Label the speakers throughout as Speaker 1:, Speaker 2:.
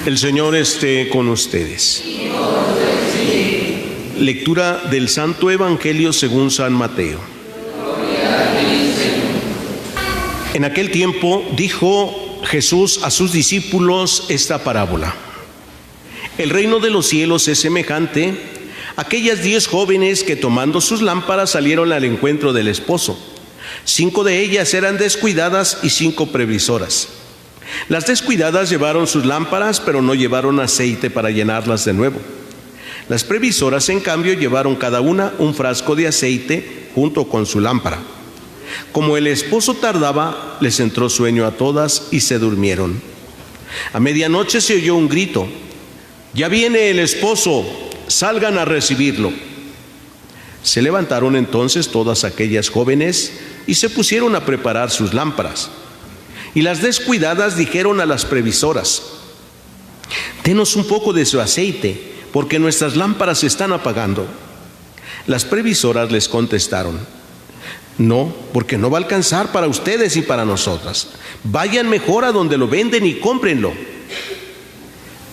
Speaker 1: El Señor esté con ustedes. Lectura del Santo Evangelio según San Mateo. En aquel tiempo dijo Jesús a sus discípulos esta parábola. El reino de los cielos es semejante a aquellas 10 jóvenes que tomando sus lámparas salieron al encuentro del esposo. 5 de ellas eran descuidadas y 5 previsoras. Las descuidadas llevaron sus lámparas, pero no llevaron aceite para llenarlas de nuevo. Las previsoras, en cambio, llevaron cada una un frasco de aceite junto con su lámpara. Como el esposo tardaba, les entró sueño a todas y se durmieron. A medianoche se oyó un grito: «Ya viene el esposo, salgan a recibirlo». Se levantaron entonces todas aquellas jóvenes y se pusieron a preparar sus lámparas. Y las descuidadas dijeron a las previsoras: «Denos un poco de su aceite, porque nuestras lámparas se están apagando». Las previsoras les contestaron: «No, porque no va a alcanzar para ustedes y para nosotras. Vayan mejor a donde lo venden y cómprenlo».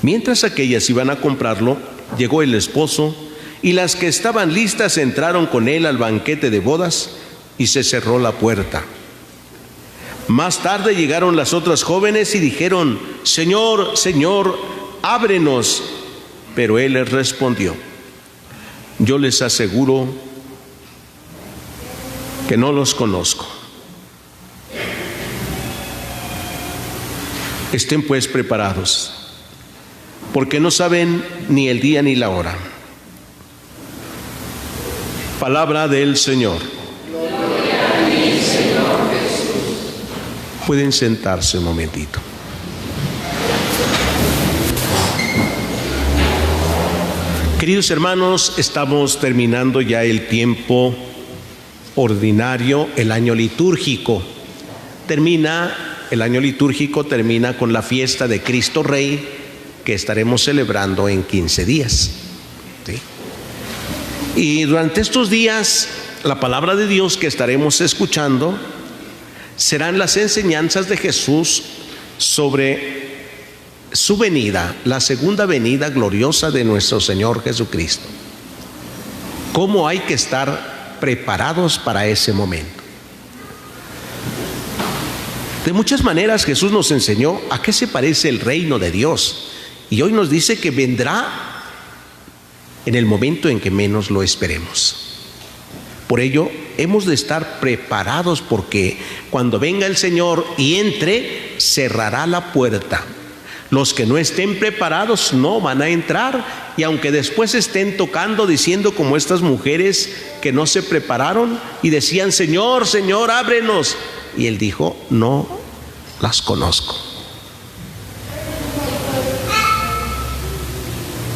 Speaker 1: Mientras aquellas iban a comprarlo, llegó el esposo, y las que estaban listas entraron con él al banquete de bodas, y se cerró la puerta. Más tarde llegaron las otras jóvenes y dijeron: «Señor, Señor, ábrenos». Pero él les respondió: «Yo les aseguro que no los conozco. Estén pues preparados, porque no saben ni el día ni la hora». Palabra del Señor. Pueden sentarse un momentito. Queridos hermanos, estamos terminando ya el tiempo ordinario, el año litúrgico. El año litúrgico termina con la fiesta de Cristo Rey, que estaremos celebrando en 15 días. ¿Sí? Y durante estos días, la palabra de Dios que estaremos escuchando serán las enseñanzas de Jesús sobre su venida, la segunda venida gloriosa de nuestro Señor Jesucristo. ¿Cómo hay que estar preparados para ese momento? De muchas maneras Jesús nos enseñó a qué se parece el reino de Dios, y hoy nos dice que vendrá en el momento en que menos lo esperemos. Por ello, hemos de estar preparados, porque cuando venga el Señor y entre, cerrará la puerta. Los que no estén preparados no van a entrar, y aunque después estén tocando, diciendo como estas mujeres que no se prepararon y decían: «Señor, Señor, ábrenos», y Él dijo: «No las conozco».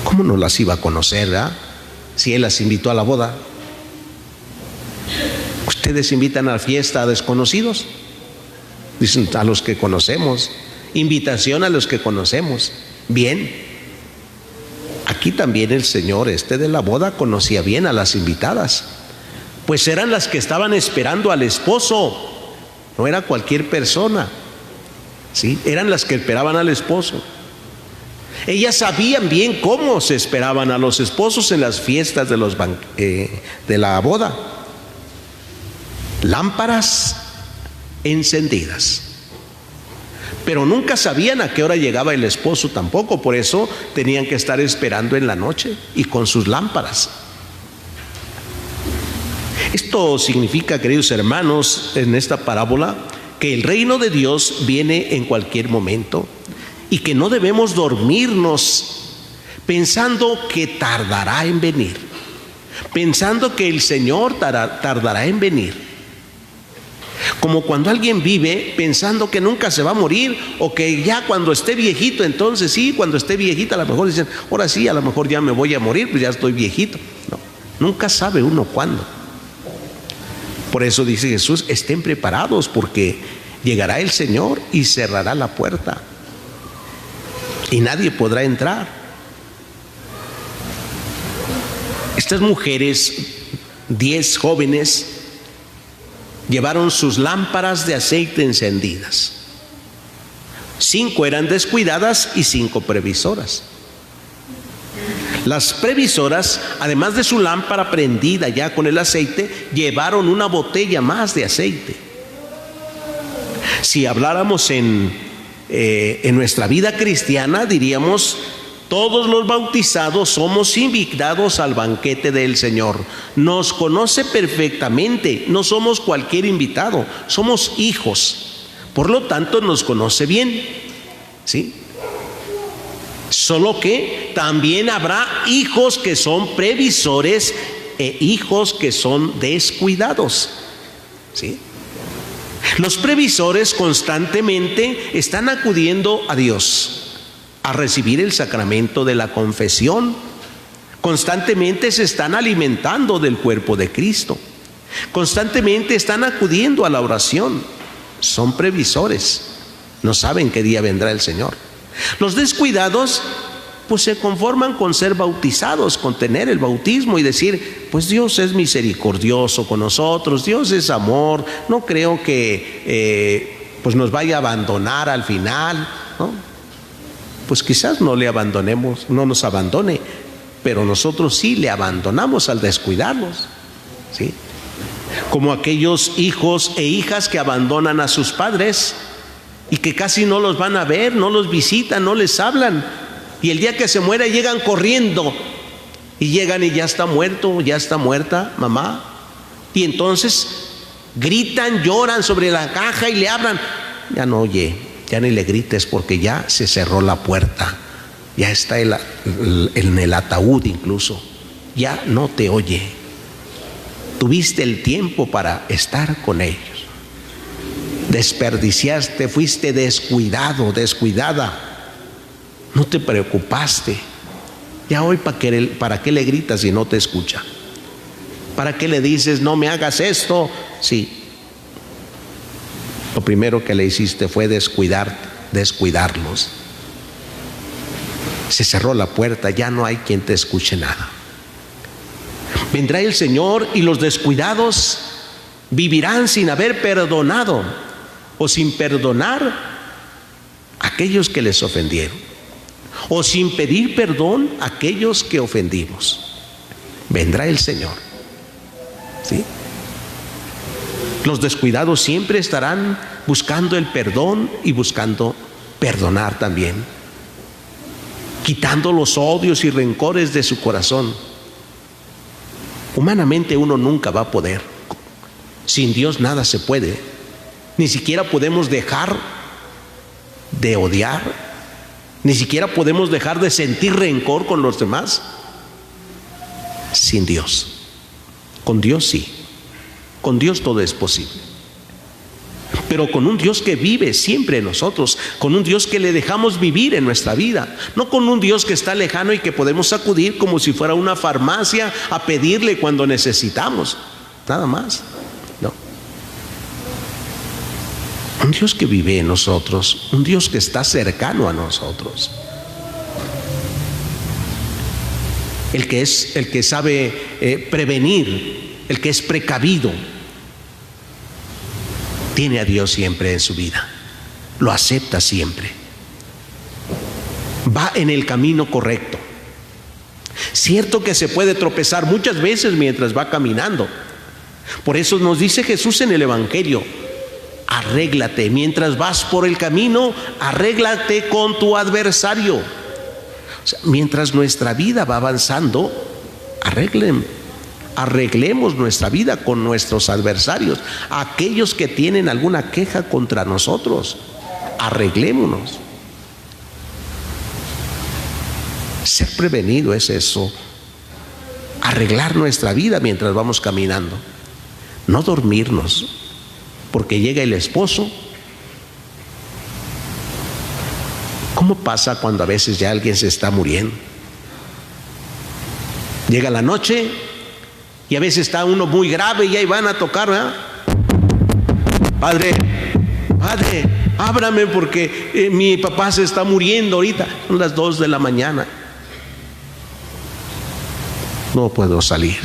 Speaker 1: ¿Cómo no las iba a conocer, verdad? Si Él las invitó a la boda. ¿Ustedes invitan a la fiesta a desconocidos? Dicen: «A los que conocemos». Invitación a los que conocemos. Bien, aquí también el Señor de la boda conocía bien a las invitadas, pues eran las que estaban esperando al esposo. No era cualquier persona, ¿sí? Eran las que esperaban al esposo. Ellas sabían bien cómo se esperaban a los esposos en las fiestas de la boda. Lámparas encendidas. Pero nunca sabían a qué hora llegaba el esposo tampoco, por eso tenían que estar esperando en la noche y con sus lámparas. Esto significa, queridos hermanos, en esta parábola, que el reino de Dios viene en cualquier momento y que no debemos dormirnos pensando que tardará en venir, pensando que el Señor tardará en venir. Como cuando alguien vive pensando que nunca se va a morir, o que ya cuando esté viejito, entonces sí, cuando esté viejita a lo mejor dicen: «Ahora sí, a lo mejor ya me voy a morir, pues ya estoy viejito». No, nunca sabe uno cuándo. Por eso dice Jesús: estén preparados, porque llegará el Señor y cerrará la puerta y nadie podrá entrar. Estas mujeres, 10 jóvenes, llevaron sus lámparas de aceite encendidas. 5 eran descuidadas y 5 previsoras. Las previsoras, además de su lámpara prendida ya con el aceite, llevaron una botella más de aceite. Si habláramos en nuestra vida cristiana, diríamos: todos los bautizados somos invitados al banquete del Señor. Nos conoce perfectamente, no somos cualquier invitado, somos hijos. Por lo tanto, nos conoce bien, ¿sí? Solo que también habrá hijos que son previsores e hijos que son descuidados, ¿sí? Los previsores constantemente están acudiendo a Dios a recibir el sacramento de la confesión. Constantemente se están alimentando del cuerpo de Cristo. Constantemente están acudiendo a la oración. Son previsores. No saben qué día vendrá el Señor. Los descuidados pues se conforman con ser bautizados, con tener el bautismo y decir: pues Dios es misericordioso con nosotros, Dios es amor, no creo que pues nos vaya a abandonar al final, ¿no? Pues quizás no le abandonemos, no nos abandone, pero nosotros sí le abandonamos al descuidarnos, ¿sí? Como aquellos hijos e hijas que abandonan a sus padres y que casi no los van a ver, no los visitan, no les hablan, y el día que se muere llegan corriendo y llegan y ya está muerto, ya está muerta mamá, y entonces gritan, lloran sobre la caja y le hablan. Ya no oye, ya ni le grites porque ya se cerró la puerta, ya está en el ataúd incluso, ya no te oye. Tuviste el tiempo para estar con ellos, desperdiciaste, fuiste descuidado, descuidada, no te preocupaste. Ya hoy ¿para qué le gritas si no te escucha? ¿Para qué le dices no me hagas esto? Sí, lo primero que le hiciste fue descuidarlos. Se cerró la puerta, ya no hay quien te escuche nada. Vendrá el Señor y los descuidados vivirán sin haber perdonado o sin perdonar a aquellos que les ofendieron, o sin pedir perdón a aquellos que ofendimos. Vendrá el Señor, ¿sí? Los descuidados siempre estarán buscando el perdón y buscando perdonar también, quitando los odios y rencores de su corazón. Humanamente uno nunca va a poder. Sin Dios nada se puede. Ni siquiera podemos dejar de odiar, ni siquiera podemos dejar de sentir rencor con los demás. Sin Dios. Con Dios sí. Con Dios todo es posible. Pero con un Dios que vive siempre en nosotros, con un Dios que le dejamos vivir en nuestra vida, no con un Dios que está lejano y que podemos acudir como si fuera una farmacia a pedirle cuando necesitamos, nada más. No. Un Dios que vive en nosotros, un Dios que está cercano a nosotros. El que sabe prevenir, el que es precavido, tiene a Dios siempre en su vida, lo acepta siempre, va en el camino correcto. Cierto que se puede tropezar muchas veces mientras va caminando. Por eso nos dice Jesús en el Evangelio: arréglate, mientras vas por el camino, arréglate con tu adversario. O sea, mientras nuestra vida va avanzando, arreglemos nuestra vida con nuestros adversarios, aquellos que tienen alguna queja contra nosotros. Arreglémonos. Ser prevenido es eso, arreglar nuestra vida mientras vamos caminando, no dormirnos porque llega el esposo. ¿Cómo pasa cuando a veces ya alguien se está muriendo? Llega la noche y a veces está uno muy grave y ahí van a tocar, ¿verdad? Padre, ábrame porque mi papá se está muriendo ahorita. Son las 2 de la mañana. No puedo salir.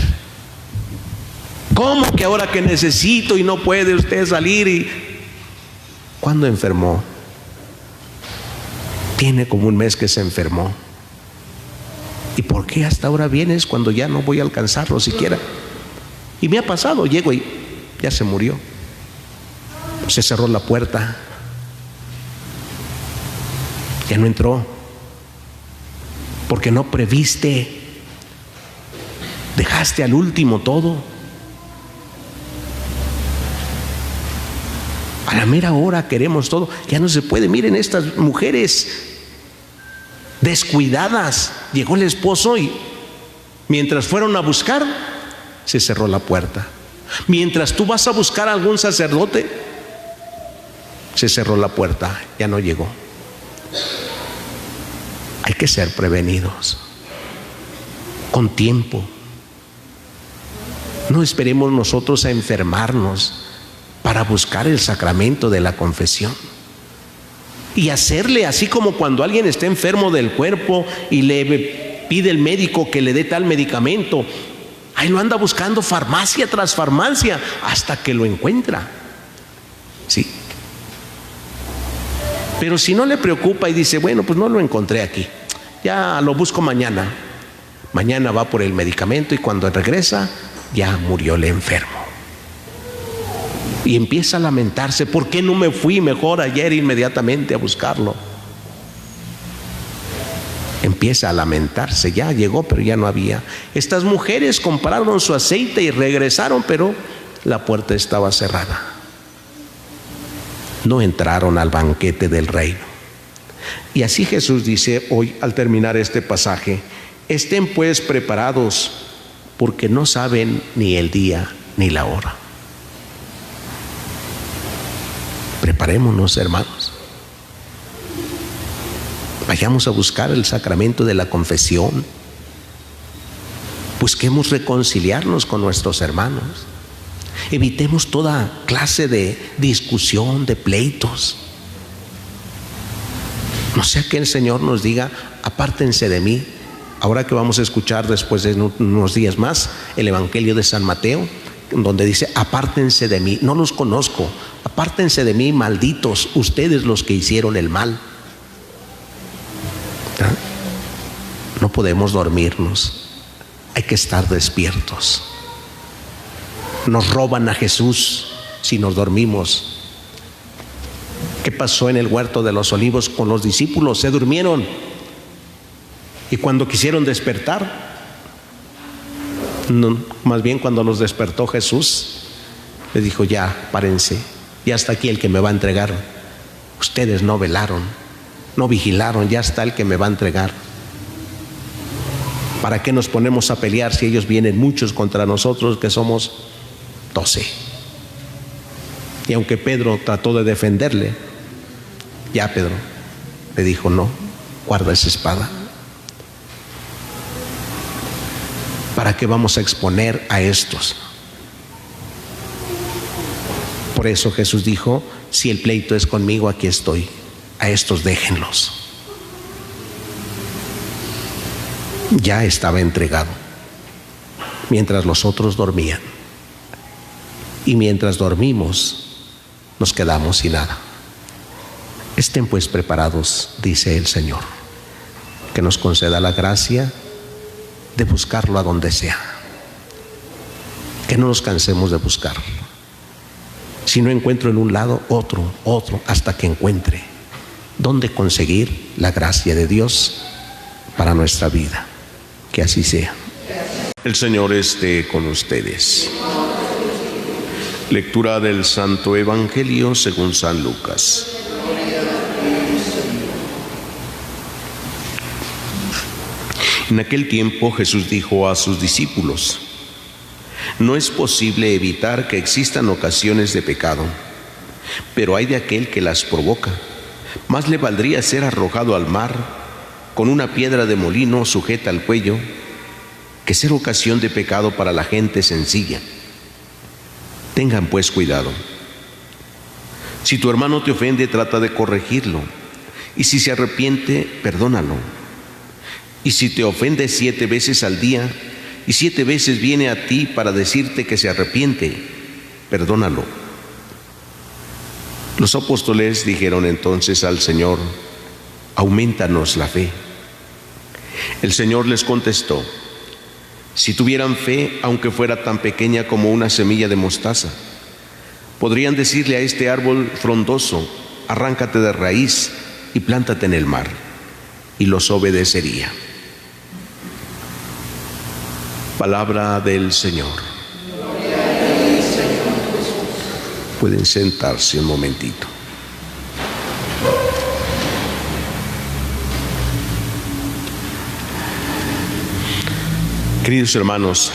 Speaker 1: ¿Cómo que ahora que necesito y no puede usted salir? ¿Y cuándo enfermó? Tiene como un mes que se enfermó. ¿Y por qué hasta ahora vienes cuando ya no voy a alcanzarlo siquiera? Y me ha pasado, llego y ya se murió. Se cerró la puerta. Ya no entró. Porque no previste. Dejaste al último todo. A la mera hora queremos todo. Ya no se puede. Miren estas mujeres descuidadas. Llegó el esposo y mientras fueron a buscar, se cerró la puerta. Mientras tú vas a buscar a algún sacerdote, se cerró la puerta. Ya no llegó. Hay que ser prevenidos. Con tiempo. No esperemos nosotros a enfermarnos para buscar el sacramento de la confesión y hacerle así como cuando alguien está enfermo del cuerpo y le pide el médico que le dé tal medicamento. Ahí lo anda buscando farmacia tras farmacia hasta que lo encuentra. Sí. Pero si no le preocupa y dice, bueno, pues no lo encontré aquí, ya lo busco mañana. Mañana va por el medicamento y cuando regresa ya murió el enfermo. Y empieza a lamentarse, ¿por qué no me fui mejor ayer inmediatamente a buscarlo? Empieza a lamentarse, ya llegó pero ya no había. Estas mujeres compraron su aceite y regresaron, pero la puerta estaba cerrada. No entraron al banquete del reino. Y así Jesús dice hoy al terminar este pasaje, estén pues preparados porque no saben ni el día ni la hora. Preparémonos, hermanos. Vayamos a buscar el sacramento de la confesión. Busquemos reconciliarnos con nuestros hermanos. Evitemos toda clase de discusión, de pleitos. No sea que el Señor nos diga, apártense de mí. Ahora que vamos a escuchar después de unos días más el Evangelio de San Mateo, donde dice, apártense de mí, no los conozco, apártense de mí, malditos, ustedes los que hicieron el mal. No podemos dormirnos, hay que estar despiertos. Nos roban a Jesús si nos dormimos. ¿Qué pasó en el huerto de los olivos con los discípulos? Se durmieron y cuando quisieron despertar, no, más bien cuando los despertó Jesús, les dijo, ya, párense, ya está aquí el que me va a entregar. Ustedes no velaron, no vigilaron, ya está el que me va a entregar. ¿Para qué nos ponemos a pelear si ellos vienen muchos contra nosotros que somos 12? Y aunque Pedro trató de defenderle, ya Pedro le dijo, no, guarda esa espada. ¿Para qué vamos a exponer a estos? Por eso Jesús dijo, si el pleito es conmigo, aquí estoy. A estos déjenlos. Ya estaba entregado, mientras los otros dormían. Y mientras dormimos, nos quedamos sin nada. Estén pues preparados, dice el Señor, que nos conceda la gracia de buscarlo a donde sea. Que no nos cansemos de buscar. Si no encuentro en un lado, otro, hasta que encuentre dónde conseguir la gracia de Dios para nuestra vida. Que así sea. El Señor esté con ustedes. Lectura del Santo Evangelio según San Lucas. En aquel tiempo Jesús dijo a sus discípulos, no es posible evitar que existan ocasiones de pecado, pero hay de aquel que las provoca. Más le valdría ser arrojado al mar con una piedra de molino sujeta al cuello, que ser ocasión de pecado para la gente sencilla. Tengan pues cuidado. Si tu hermano te ofende, trata de corregirlo, y si se arrepiente, perdónalo. Y si te ofende 7 veces al día, y 7 veces viene a ti para decirte que se arrepiente, perdónalo. Los apóstoles dijeron entonces al Señor, aumentanos la fe. El Señor les contestó: si tuvieran fe, aunque fuera tan pequeña como una semilla de mostaza, podrían decirle a este árbol frondoso: arráncate de raíz y plántate en el mar, y los obedecería. Palabra del Señor. Pueden sentarse un momentito. Queridos hermanos,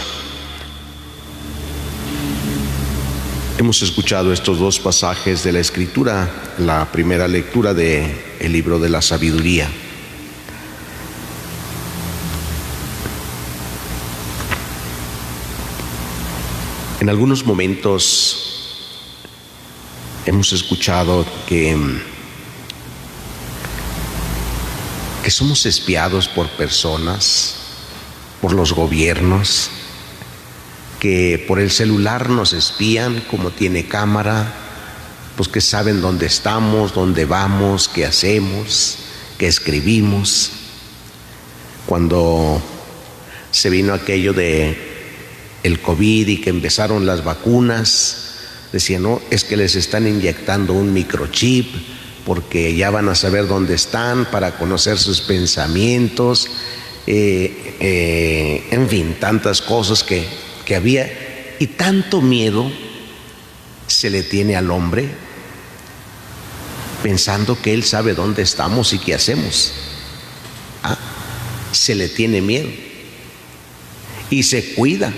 Speaker 1: hemos escuchado estos dos pasajes de la Escritura, la primera lectura del libro de la sabiduría. En algunos momentos hemos escuchado que somos espiados por personas, por los gobiernos, que por el celular nos espían, como tiene cámara, pues que saben dónde estamos, dónde vamos, qué hacemos, qué escribimos. Cuando se vino aquello de el COVID y que empezaron las vacunas, decían, no, es que les están inyectando un microchip porque ya van a saber dónde están para conocer sus pensamientos. En fin, tantas cosas que había, y tanto miedo se le tiene al hombre pensando que él sabe dónde estamos y qué hacemos. Se le tiene miedo y se cuida,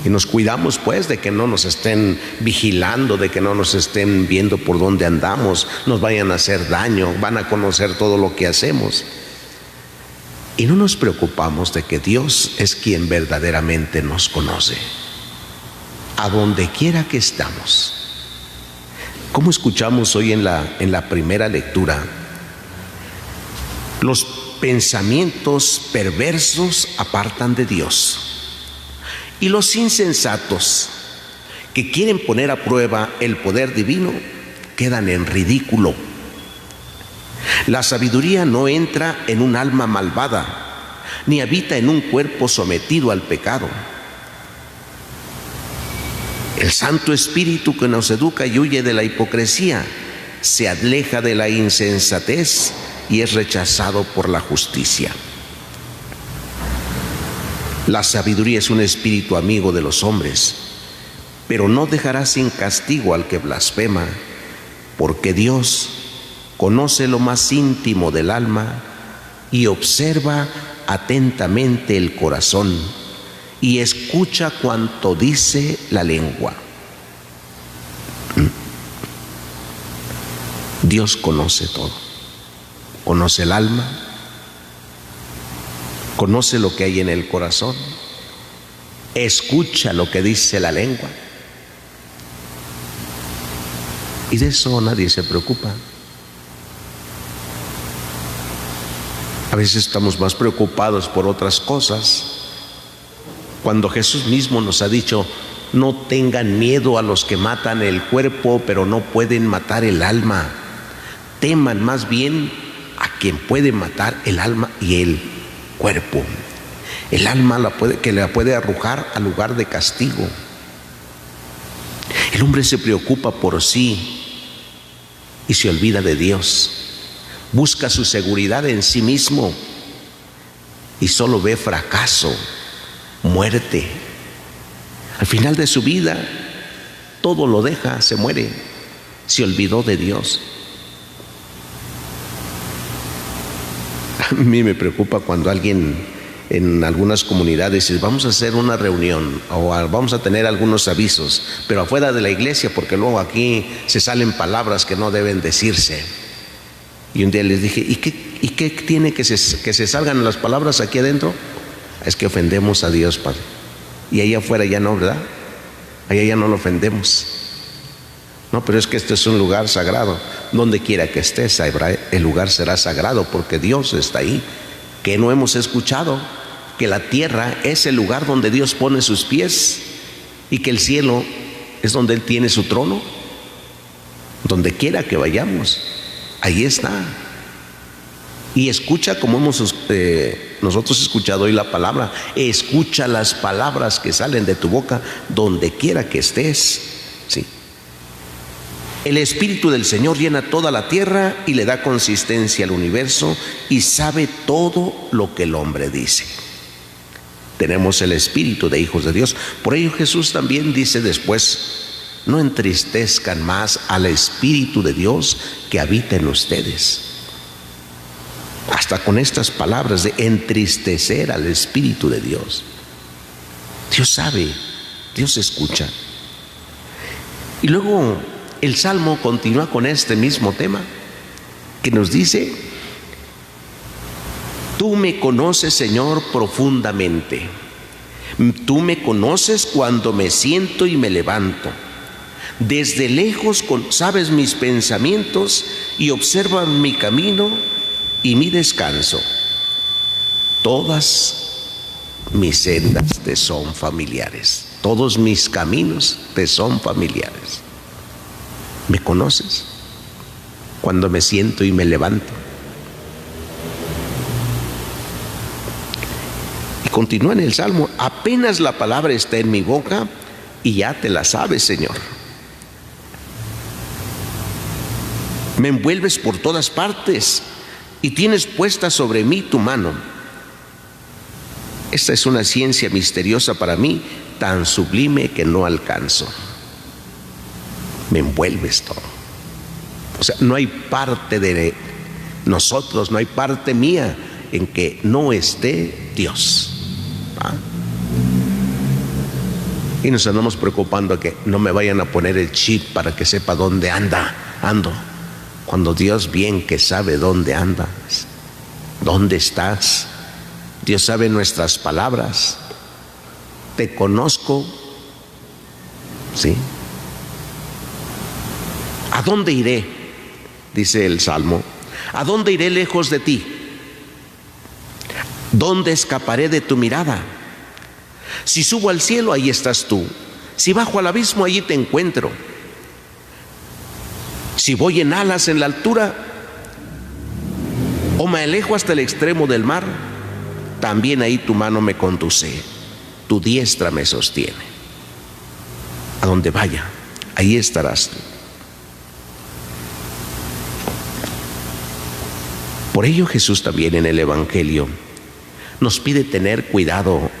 Speaker 1: y nos cuidamos pues de que no nos estén vigilando, de que no nos estén viendo por dónde andamos, nos vayan a hacer daño, van a conocer todo lo que hacemos. Y no nos preocupamos de que Dios es quien verdaderamente nos conoce, a donde quiera que estamos. Como escuchamos hoy en la primera lectura, los pensamientos perversos apartan de Dios, y los insensatos que quieren poner a prueba el poder divino quedan en ridículo. La sabiduría no entra en un alma malvada, ni habita en un cuerpo sometido al pecado. El Santo Espíritu que nos educa y huye de la hipocresía, se aleja de la insensatez y es rechazado por la justicia. La sabiduría es un espíritu amigo de los hombres, pero no dejará sin castigo al que blasfema, porque Dios conoce lo más íntimo del alma y observa atentamente el corazón y escucha cuanto dice la lengua. Dios conoce todo, conoce el alma, conoce lo que hay en el corazón, escucha lo que dice la lengua, y de eso nadie se preocupa. A veces estamos más preocupados por otras cosas, cuando Jesús mismo nos ha dicho: no tengan miedo a los que matan el cuerpo, pero no pueden matar el alma. Teman más bien a quien puede matar el alma y el cuerpo. El alma que la puede arrojar al lugar de castigo. El hombre se preocupa por sí y se olvida de Dios. Busca su seguridad en sí mismo y solo ve fracaso, muerte. Al final de su vida, todo lo deja, se muere, se olvidó de Dios. A mí me preocupa cuando alguien en algunas comunidades dice: vamos a hacer una reunión o vamos a tener algunos avisos, pero afuera de la iglesia, porque luego aquí se salen palabras que no deben decirse. Y un día les dije: ¿y qué tiene que se salgan las palabras aquí adentro? Es que ofendemos a Dios, Padre. Y allá afuera ya no, ¿verdad? Allá ya no lo ofendemos. No, pero es que este es un lugar sagrado. Donde quiera que estés, el lugar será sagrado porque Dios está ahí. Que no hemos escuchado que la tierra es el lugar donde Dios pone sus pies y que el cielo es donde Él tiene su trono. Donde quiera que vayamos, ahí está. Y escucha, como hemos nosotros escuchado hoy la palabra, escucha las palabras que salen de tu boca donde quiera que estés. Sí. El Espíritu del Señor llena toda la tierra y le da consistencia al universo y sabe todo lo que el hombre dice. Tenemos el Espíritu de hijos de Dios. Por ello Jesús también dice después: no entristezcan más al Espíritu de Dios que habita en ustedes. Hasta con estas palabras de entristecer al Espíritu de Dios. Dios sabe, Dios escucha. Y luego el Salmo continúa con este mismo tema, que nos dice: tú me conoces, Señor, profundamente. Tú me conoces cuando me siento y me levanto. Desde lejos sabes mis pensamientos y observas mi camino y mi descanso. Todas mis sendas te son familiares. Todos mis caminos te son familiares. ¿Me conoces? Cuando me siento y me levanto. Y continúa en el Salmo: apenas la palabra está en mi boca y ya te la sabes, Señor. Me envuelves por todas partes y tienes puesta sobre mí tu mano. Esta es una ciencia misteriosa para mí, tan sublime que no alcanzo. Me envuelves todo. O sea, no hay parte de nosotros, no hay parte mía en que no esté Dios. ¿Ah? Y nos andamos preocupando que no me vayan a poner el chip para que sepa dónde ando. Cuando Dios bien que sabe dónde andas, dónde estás. Dios sabe nuestras palabras. Te conozco. ¿Sí? ¿A dónde iré? Dice el Salmo. ¿A dónde iré lejos de ti? ¿Dónde escaparé de tu mirada? Si subo al cielo, ahí estás tú. Si bajo al abismo, allí te encuentro. Si voy en alas en la altura, o me alejo hasta el extremo del mar, también ahí tu mano me conduce, tu diestra me sostiene. A donde vaya, ahí estarás tú. Por ello Jesús también en el Evangelio nos pide tener cuidado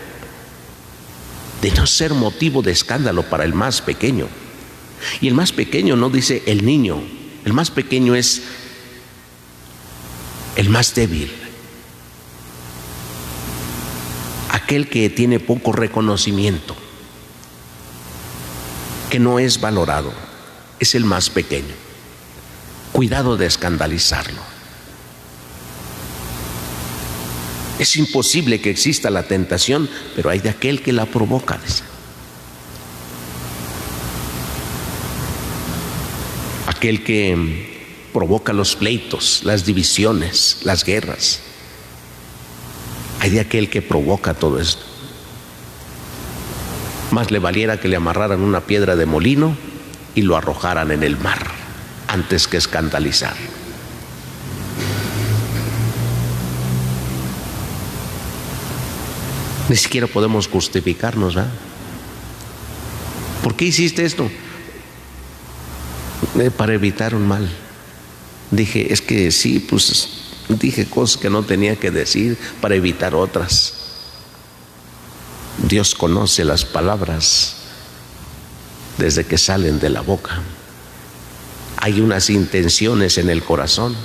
Speaker 1: de no ser motivo de escándalo para el más pequeño. Y el más pequeño no dice el niño, el más pequeño es el más débil, aquel que tiene poco reconocimiento, que no es valorado, es el más pequeño. Cuidado de escandalizarlo. Es imposible que exista la tentación, pero hay de aquel que la provoca. Aquel que provoca los pleitos, las divisiones, las guerras. Hay de aquel que provoca todo esto. Más le valiera que le amarraran una piedra de molino y lo arrojaran en el mar, antes que escandalizar. Ni siquiera podemos justificarnos, ¿verdad? ¿Por qué hiciste esto? Para evitar un mal. Dije, es que sí, pues dije cosas que no tenía que decir para evitar otras. Dios conoce las palabras desde que salen de la boca. Hay unas intenciones en el corazón.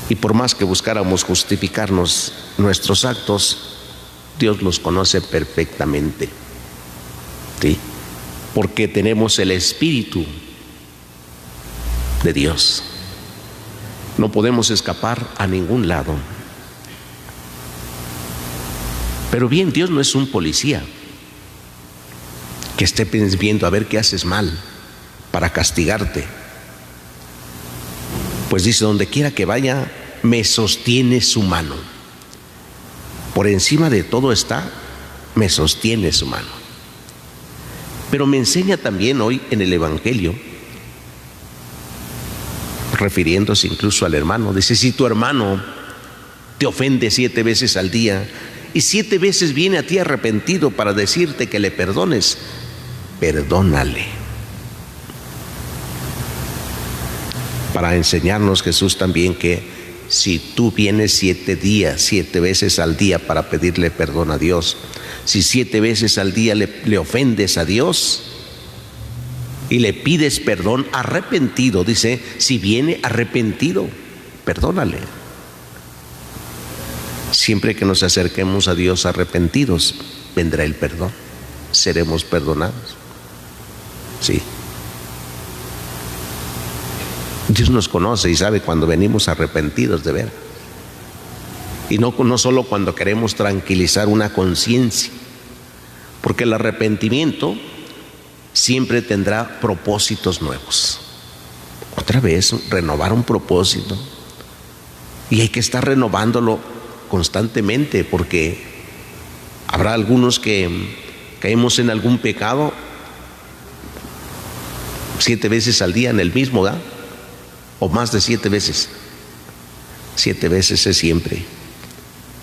Speaker 1: Y por más que buscáramos justificarnos nuestros actos, Dios los conoce perfectamente. ¿Sí? Porque tenemos el Espíritu de Dios. No podemos escapar a ningún lado. Pero bien, Dios no es un policía que esté viendo a ver qué haces mal para castigarte. Pues dice, donde quiera que vaya, me sostiene su mano. Por encima de todo está, me sostiene su mano. Pero me enseña también hoy en el Evangelio refiriéndose incluso al hermano. Dice, si tu hermano te ofende 7 veces al día y 7 veces viene a ti arrepentido para decirte que le perdones, perdónale. Para enseñarnos Jesús también que si tú vienes 7 veces al día para pedirle perdón a Dios, si 7 veces al día le ofendes a Dios y le pides perdón arrepentido, dice, si viene arrepentido, perdónale. Siempre que nos acerquemos a Dios arrepentidos, vendrá el perdón, seremos perdonados. Sí. Dios nos conoce y sabe cuando venimos arrepentidos de veras. Y no solo cuando queremos tranquilizar una conciencia, porque el arrepentimiento siempre tendrá propósitos nuevos. Otra vez, renovar un propósito. Y hay que estar renovándolo constantemente, porque habrá algunos que caemos en algún pecado 7 veces al día en el mismo, ¿verdad? O más de 7 veces. 7 veces es siempre.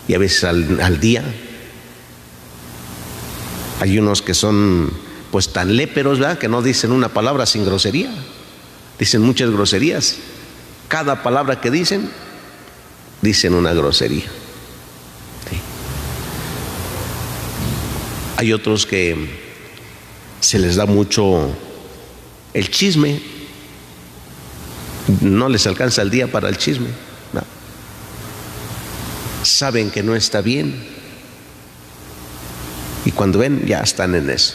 Speaker 1: Y a veces al día. Hay unos que son pues tan léperos, ¿verdad?, que no dicen una palabra sin grosería. Dicen muchas groserías. Cada palabra que dicen una grosería. Sí. Hay otros que se les da mucho el chisme. No les alcanza el día para el chisme, ¿no? Saben que no está bien y cuando ven ya están en eso.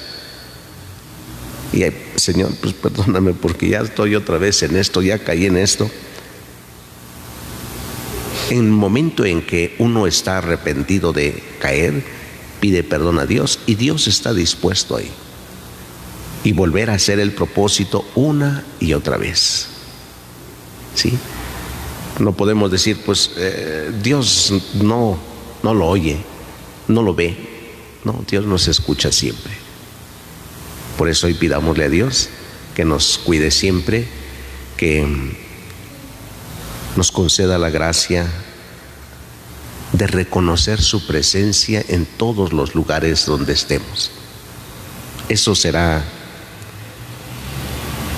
Speaker 1: Y Señor, pues perdóname porque ya estoy otra vez en esto, ya caí en esto. En el momento en que uno está arrepentido de caer, pide perdón a Dios y Dios está dispuesto ahí y volver a hacer el propósito una y otra vez. ¿Sí? No podemos decir, pues Dios no lo oye, no lo ve. No, Dios nos escucha siempre. Por eso hoy pidámosle a Dios que nos cuide siempre, que nos conceda la gracia de reconocer su presencia en todos los lugares donde estemos. Eso será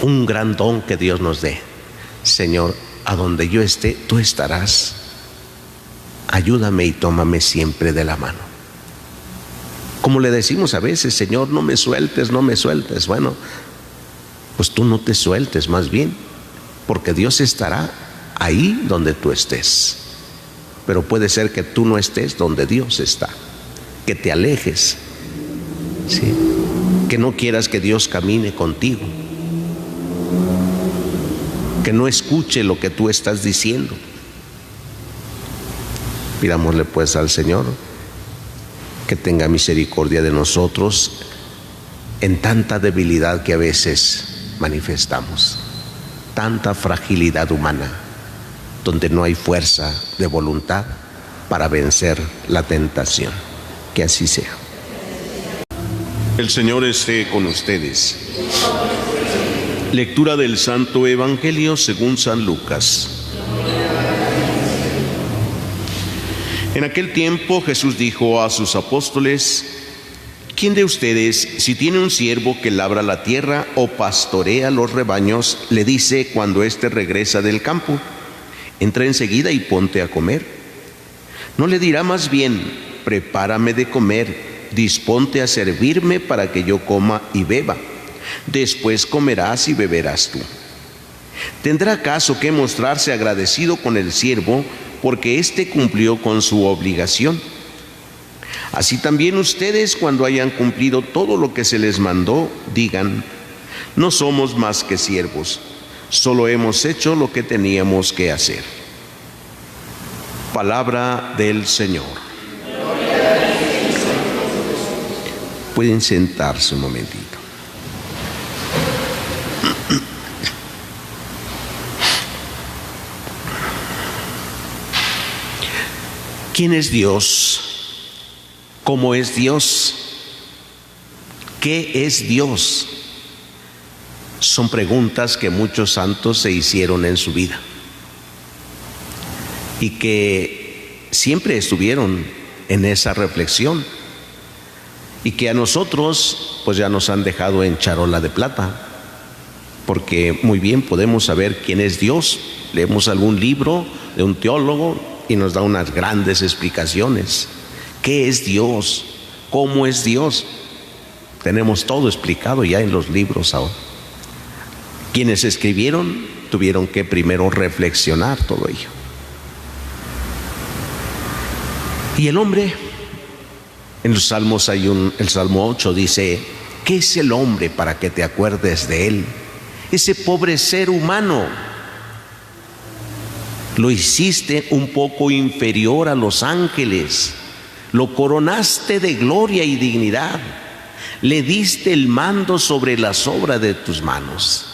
Speaker 1: un gran don que Dios nos dé. Señor, a donde yo esté, tú estarás. Ayúdame y tómame siempre de la mano. Como le decimos a veces, Señor, no me sueltes, no me sueltes. Bueno, pues tú no te sueltes más bien, porque Dios estará ahí donde tú estés. Pero puede ser que tú no estés donde Dios está, que te alejes, ¿sí?, que no quieras que Dios camine contigo, que no escuche lo que tú estás diciendo. Pidámosle pues al Señor que tenga misericordia de nosotros en tanta debilidad que a veces manifestamos, tanta fragilidad humana, donde no hay fuerza de voluntad para vencer la tentación. Que así sea.
Speaker 2: El Señor esté con ustedes.
Speaker 1: Lectura del Santo Evangelio según San Lucas. En aquel tiempo Jesús dijo a sus apóstoles: ¿quién de ustedes, si tiene un siervo que labra la tierra o pastorea los rebaños, le dice cuando éste regresa del campo: entra enseguida y ponte a comer? ¿No le dirá más bien: prepárame de comer, disponte a servirme para que yo coma y beba? Después comerás y beberás tú. ¿Tendrá acaso que mostrarse agradecido con el siervo porque éste cumplió con su obligación? Así también ustedes, cuando hayan cumplido todo lo que se les mandó, digan: no somos más que siervos, solo hemos hecho lo que teníamos que hacer. Palabra del Señor. Pueden sentarse un momentito. ¿Quién es Dios? ¿Cómo es Dios? ¿Qué es Dios? Son preguntas que muchos santos se hicieron en su vida y que siempre estuvieron en esa reflexión y que a nosotros pues ya nos han dejado en charola de plata, porque muy bien podemos saber quién es Dios. Leemos algún libro de un teólogo y nos da unas grandes explicaciones. ¿Qué es Dios? ¿Cómo es Dios? Tenemos todo explicado ya en los libros ahora. Quienes escribieron tuvieron que primero reflexionar todo ello. Y el hombre, en los Salmos hay el Salmo 8 dice: ¿qué es el hombre para que te acuerdes de él? Ese pobre ser humano, lo hiciste un poco inferior a los ángeles, lo coronaste de gloria y dignidad, le diste el mando sobre las obras de tus manos.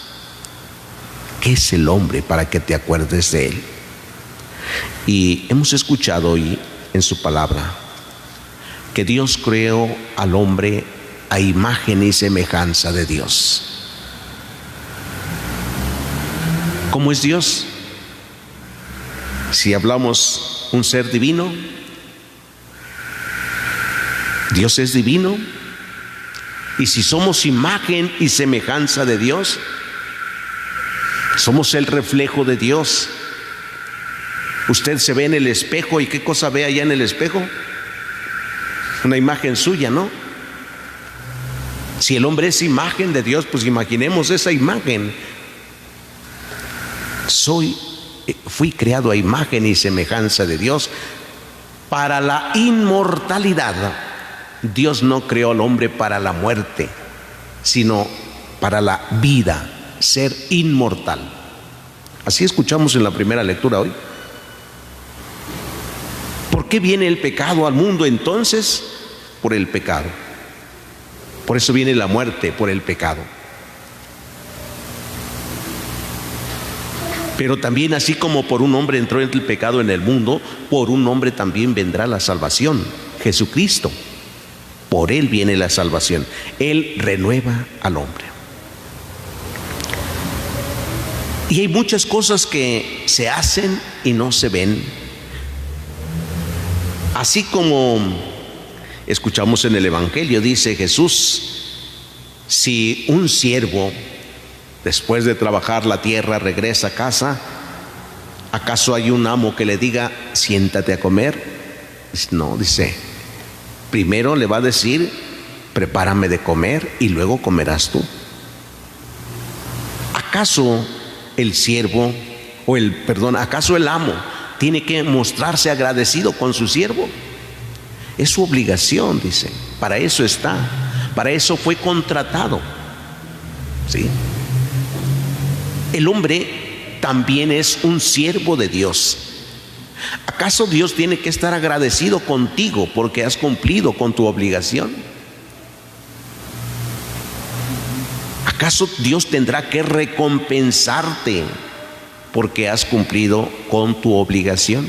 Speaker 1: ¿Qué es el hombre para que te acuerdes de él? Y hemos escuchado hoy en su palabra que Dios creó al hombre a imagen y semejanza de Dios. ¿Cómo es Dios? Si hablamos un ser divino, Dios es divino. Y si somos imagen y semejanza de Dios, somos el reflejo de Dios. Usted se ve en el espejo y ¿qué cosa ve allá en el espejo? Una imagen suya, ¿no? Si el hombre es imagen de Dios, pues imaginemos esa imagen. Fui creado a imagen y semejanza de Dios para la inmortalidad. Dios no creó al hombre para la muerte, sino para la vida, ser inmortal. Así escuchamos en la primera lectura hoy. ¿Por qué viene el pecado al mundo entonces? Por el pecado. Por eso viene la muerte, por el pecado. Pero también, así como por un hombre entró el pecado en el mundo, por un hombre también vendrá la salvación, Jesucristo. Por Él viene la salvación. Él renueva al hombre. Y hay muchas cosas que se hacen y no se ven. Así como escuchamos en el Evangelio, dice Jesús: si un siervo, después de trabajar la tierra, regresa a casa, ¿acaso hay un amo que le diga: siéntate a comer? No, dice, primero le va a decir: prepárame de comer y luego comerás tú. ¿Acaso el siervo acaso el amo tiene que mostrarse agradecido con su siervo? Es su obligación, dice. Para eso está, para eso fue contratado. ¿Sí? El hombre también es un siervo de Dios. ¿Acaso Dios tiene que estar agradecido contigo porque has cumplido con tu obligación? ¿Acaso Dios tendrá que recompensarte porque has cumplido con tu obligación?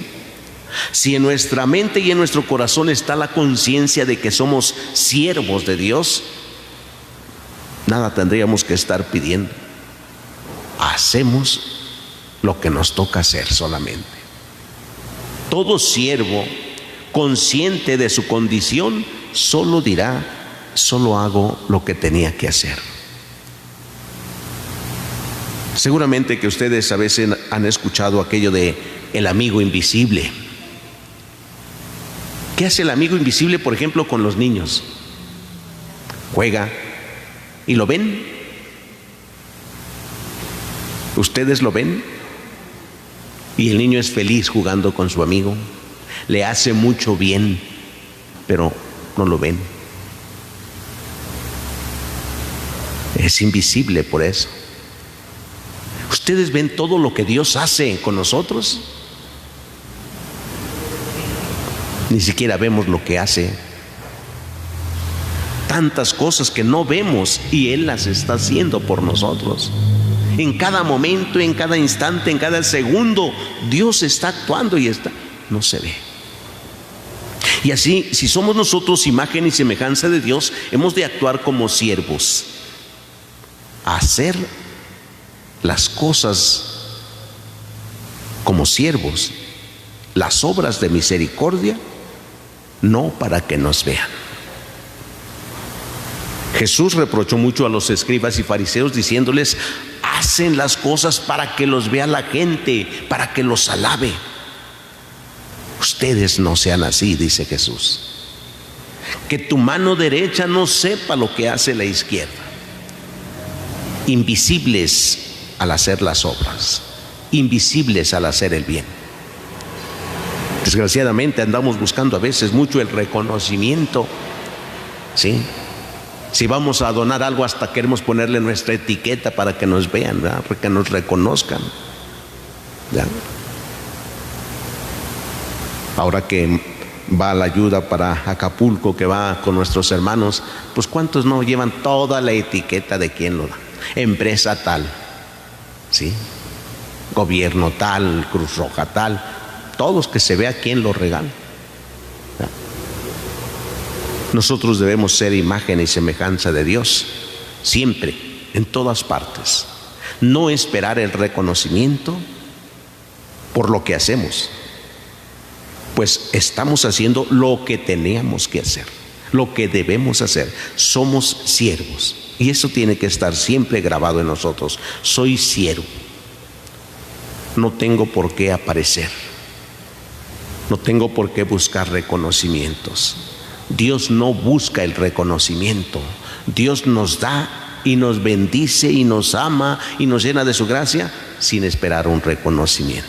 Speaker 1: Si en nuestra mente y en nuestro corazón está la conciencia de que somos siervos de Dios, nada tendríamos que estar pidiendo. Hacemos lo que nos toca hacer solamente. Todo siervo consciente de su condición solo dirá: solo hago lo que tenía que hacer. Seguramente que ustedes a veces han escuchado aquello de el amigo invisible. ¿Qué hace el amigo invisible, por ejemplo, con los niños? Juega y lo ven. ¿Ustedes lo ven? Y el niño es feliz jugando con su amigo, le hace mucho bien, pero no lo ven. Es invisible por eso. ¿Ustedes ven todo lo que Dios hace con nosotros? Ni siquiera vemos lo que hace. Tantas cosas que no vemos y Él las está haciendo por nosotros. En cada momento, en cada instante, en cada segundo, Dios está actuando y no se ve. Y así, si somos nosotros imagen y semejanza de Dios, hemos de actuar como siervos, hacer las cosas como siervos, las obras de misericordia, no para que nos vean. Jesús reprochó mucho a los escribas y fariseos diciéndoles: hacen las cosas para que los vea la gente, para que los alabe. Ustedes no sean así, dice Jesús. Que tu mano derecha no sepa lo que hace la izquierda. Invisibles al hacer las obras, invisibles al hacer el bien. Desgraciadamente andamos buscando a veces mucho el reconocimiento, ¿sí? Si vamos a donar algo, hasta queremos ponerle nuestra etiqueta para que nos vean, ¿verdad? Para que nos reconozcan, ¿verdad? Ahora que va la ayuda para Acapulco, que va con nuestros hermanos, pues ¿cuántos no llevan toda la etiqueta de quién lo da? Empresa tal, ¿sí? Gobierno tal, Cruz Roja tal, todos, que se vea quién lo regala. Nosotros debemos ser imagen y semejanza de Dios, siempre, en todas partes. No esperar el reconocimiento por lo que hacemos, pues estamos haciendo lo que teníamos que hacer, lo que debemos hacer. Somos siervos, y eso tiene que estar siempre grabado en nosotros. Soy siervo, no tengo por qué aparecer, no tengo por qué buscar reconocimientos. Dios no busca el reconocimiento. Dios nos da y nos bendice y nos ama y nos llena de su gracia sin esperar un reconocimiento.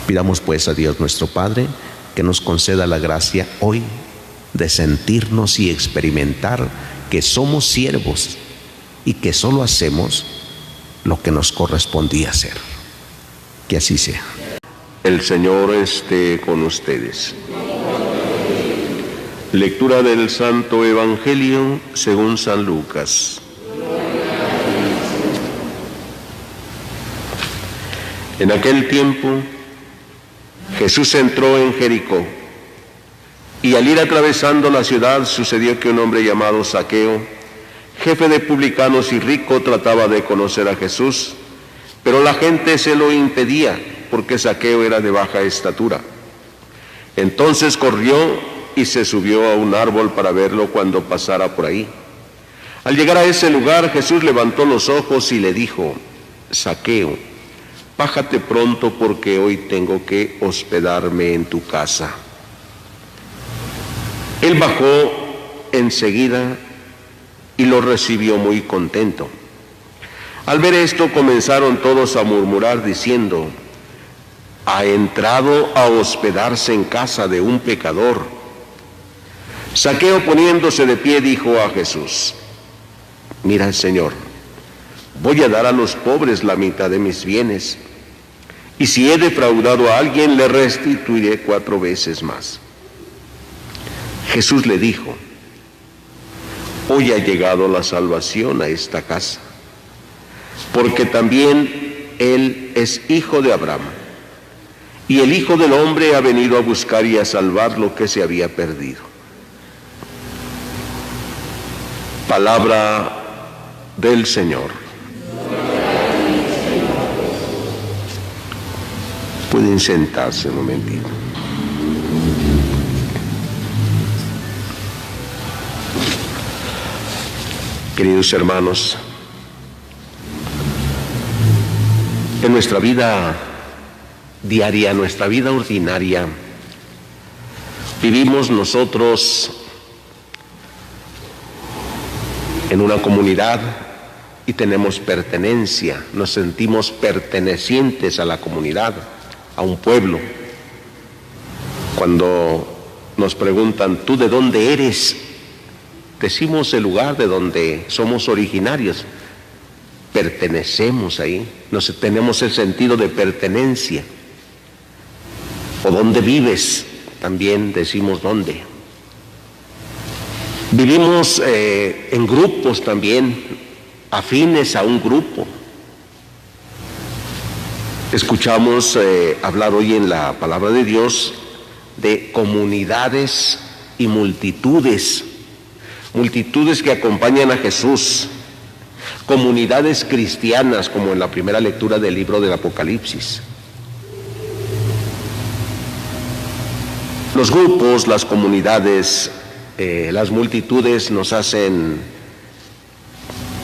Speaker 1: Pidamos pues a Dios nuestro Padre que nos conceda la gracia hoy de sentirnos y experimentar que somos siervos y que solo hacemos lo que nos correspondía hacer. Que así sea.
Speaker 2: El Señor esté con ustedes. Lectura del Santo Evangelio según San Lucas. En aquel tiempo, Jesús entró en Jericó, y al ir atravesando la ciudad sucedió que un hombre llamado Zaqueo, jefe de publicanos y rico, trataba de conocer a Jesús, pero la gente se lo impedía, porque Zaqueo era de baja estatura. Entonces corrió y se subió a un árbol para verlo cuando pasara por ahí. Al llegar a ese lugar, Jesús levantó los ojos y le dijo: Zaqueo, bájate pronto, porque hoy tengo que hospedarme en tu casa. Él bajó enseguida y lo recibió muy contento. Al ver esto, comenzaron todos a murmurar diciendo: ha entrado a hospedarse en casa de un pecador. Zaqueo, poniéndose de pie, dijo a Jesús: mira, Señor, voy a dar a los pobres la mitad de mis bienes, y si he defraudado a alguien, le restituiré 4 veces más. Jesús le dijo: hoy ha llegado la salvación a esta casa, porque también él es hijo de Abraham, y el Hijo del Hombre ha venido a buscar y a salvar lo que se había perdido. Palabra del Señor. Pueden sentarse un momentito. Queridos hermanos, en nuestra vida diaria, nuestra vida ordinaria, vivimos nosotros en una comunidad y tenemos pertenencia, nos sentimos pertenecientes a la comunidad, a un pueblo. Cuando nos preguntan: ¿tú de dónde eres?, decimos el lugar de donde somos originarios. Pertenecemos ahí, tenemos el sentido de pertenencia. ¿O dónde vives? También decimos dónde. Vivimos en grupos también, afines a un grupo. Escuchamos hablar hoy en la palabra de Dios de comunidades y multitudes, multitudes que acompañan a Jesús, comunidades cristianas, como en la primera lectura del libro del Apocalipsis. Los grupos, las comunidades, las multitudes nos hacen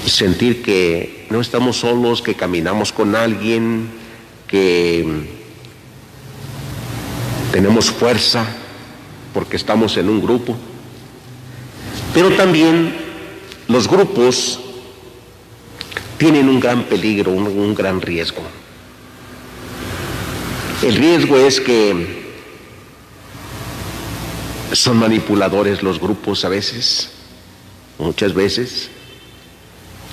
Speaker 2: sentir que no estamos solos, que caminamos con alguien, que tenemos fuerza porque estamos en un grupo. Pero también los grupos tienen un gran peligro, un gran riesgo. El riesgo es que son manipuladores los grupos a veces, muchas veces,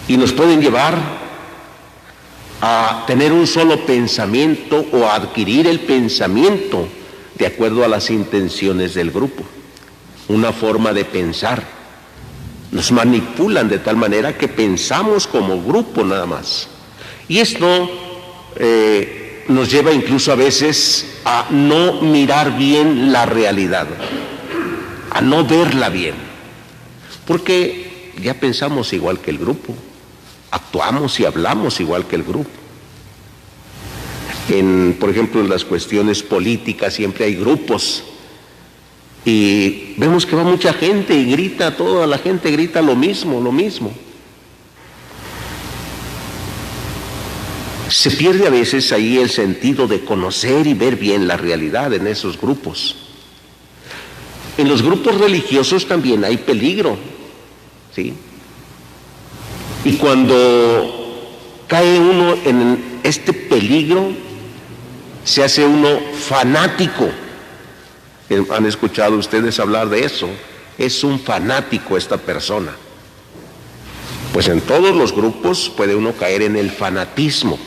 Speaker 2: y nos pueden llevar a tener un solo pensamiento o a adquirir el pensamiento de acuerdo a las intenciones del grupo, una forma de pensar. Nos manipulan de tal manera que pensamos como grupo nada más. Y esto nos lleva incluso a veces a no mirar bien la realidad, a no verla bien, porque ya pensamos igual que el grupo, actuamos y hablamos igual que el grupo. Por ejemplo, en las cuestiones políticas siempre hay grupos y vemos que va mucha gente y grita, toda la gente grita lo mismo. Se pierde a veces ahí el sentido de conocer y ver bien la realidad en esos grupos. En los grupos religiosos también hay peligro, ¿sí? Y cuando cae uno en este peligro, se hace uno fanático. ¿Han escuchado ustedes hablar de eso? Es un fanático esta persona. Pues en todos los grupos puede uno caer en el fanatismo,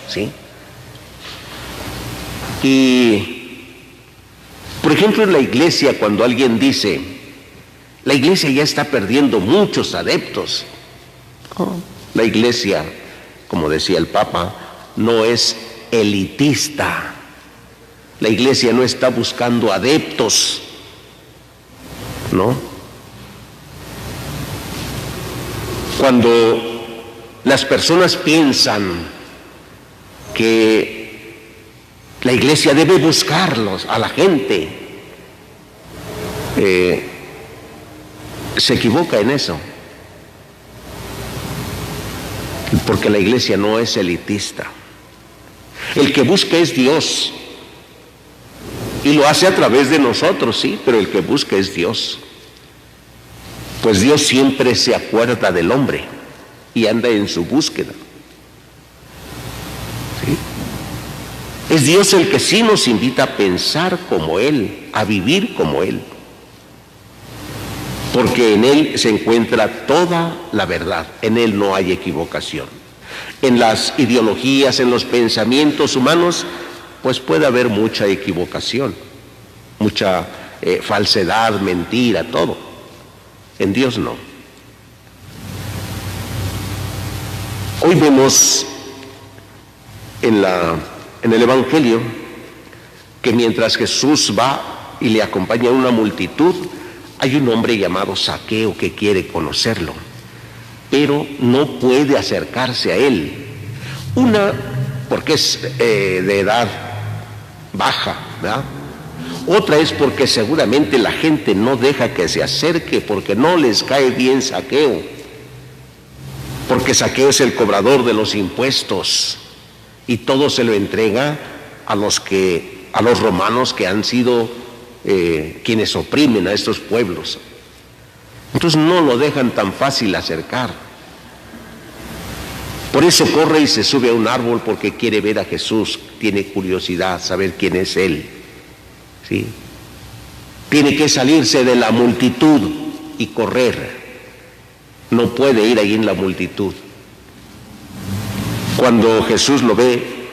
Speaker 2: ¿sí? Y por ejemplo, en la iglesia, cuando alguien dice, la iglesia ya está perdiendo muchos adeptos. La iglesia, como decía el Papa, no es elitista. La iglesia no está buscando adeptos, ¿no? Cuando las personas piensan que la iglesia debe buscarlos a la gente, se equivoca en eso, porque la iglesia no es elitista. El que busca es Dios, y lo hace a través de nosotros, sí, pero el que busca es Dios, pues Dios siempre se acuerda del hombre y anda en su búsqueda, ¿sí? Es Dios el que sí nos invita a pensar como Él, a vivir como Él, porque en Él se encuentra toda la verdad, en Él no hay equivocación. En las ideologías, en los pensamientos humanos, pues puede haber mucha equivocación, mucha falsedad, mentira, todo. En Dios no. Hoy vemos en el Evangelio que mientras Jesús va y le acompaña una multitud, hay un hombre llamado Zaqueo que quiere conocerlo, pero no puede acercarse a él. Una, porque es de edad baja, ¿verdad? Otra es porque seguramente la gente no deja que se acerque, porque no les cae bien Zaqueo, porque Zaqueo es el cobrador de los impuestos y todo se lo entrega a los romanos que han sido quienes oprimen a estos pueblos. Entonces no lo dejan tan fácil acercar. Por eso corre y se sube a un árbol, porque quiere ver a Jesús, tiene curiosidad, saber quién es Él, ¿sí? Tiene que salirse de la multitud y correr. No puede ir ahí en la multitud. Cuando Jesús lo ve,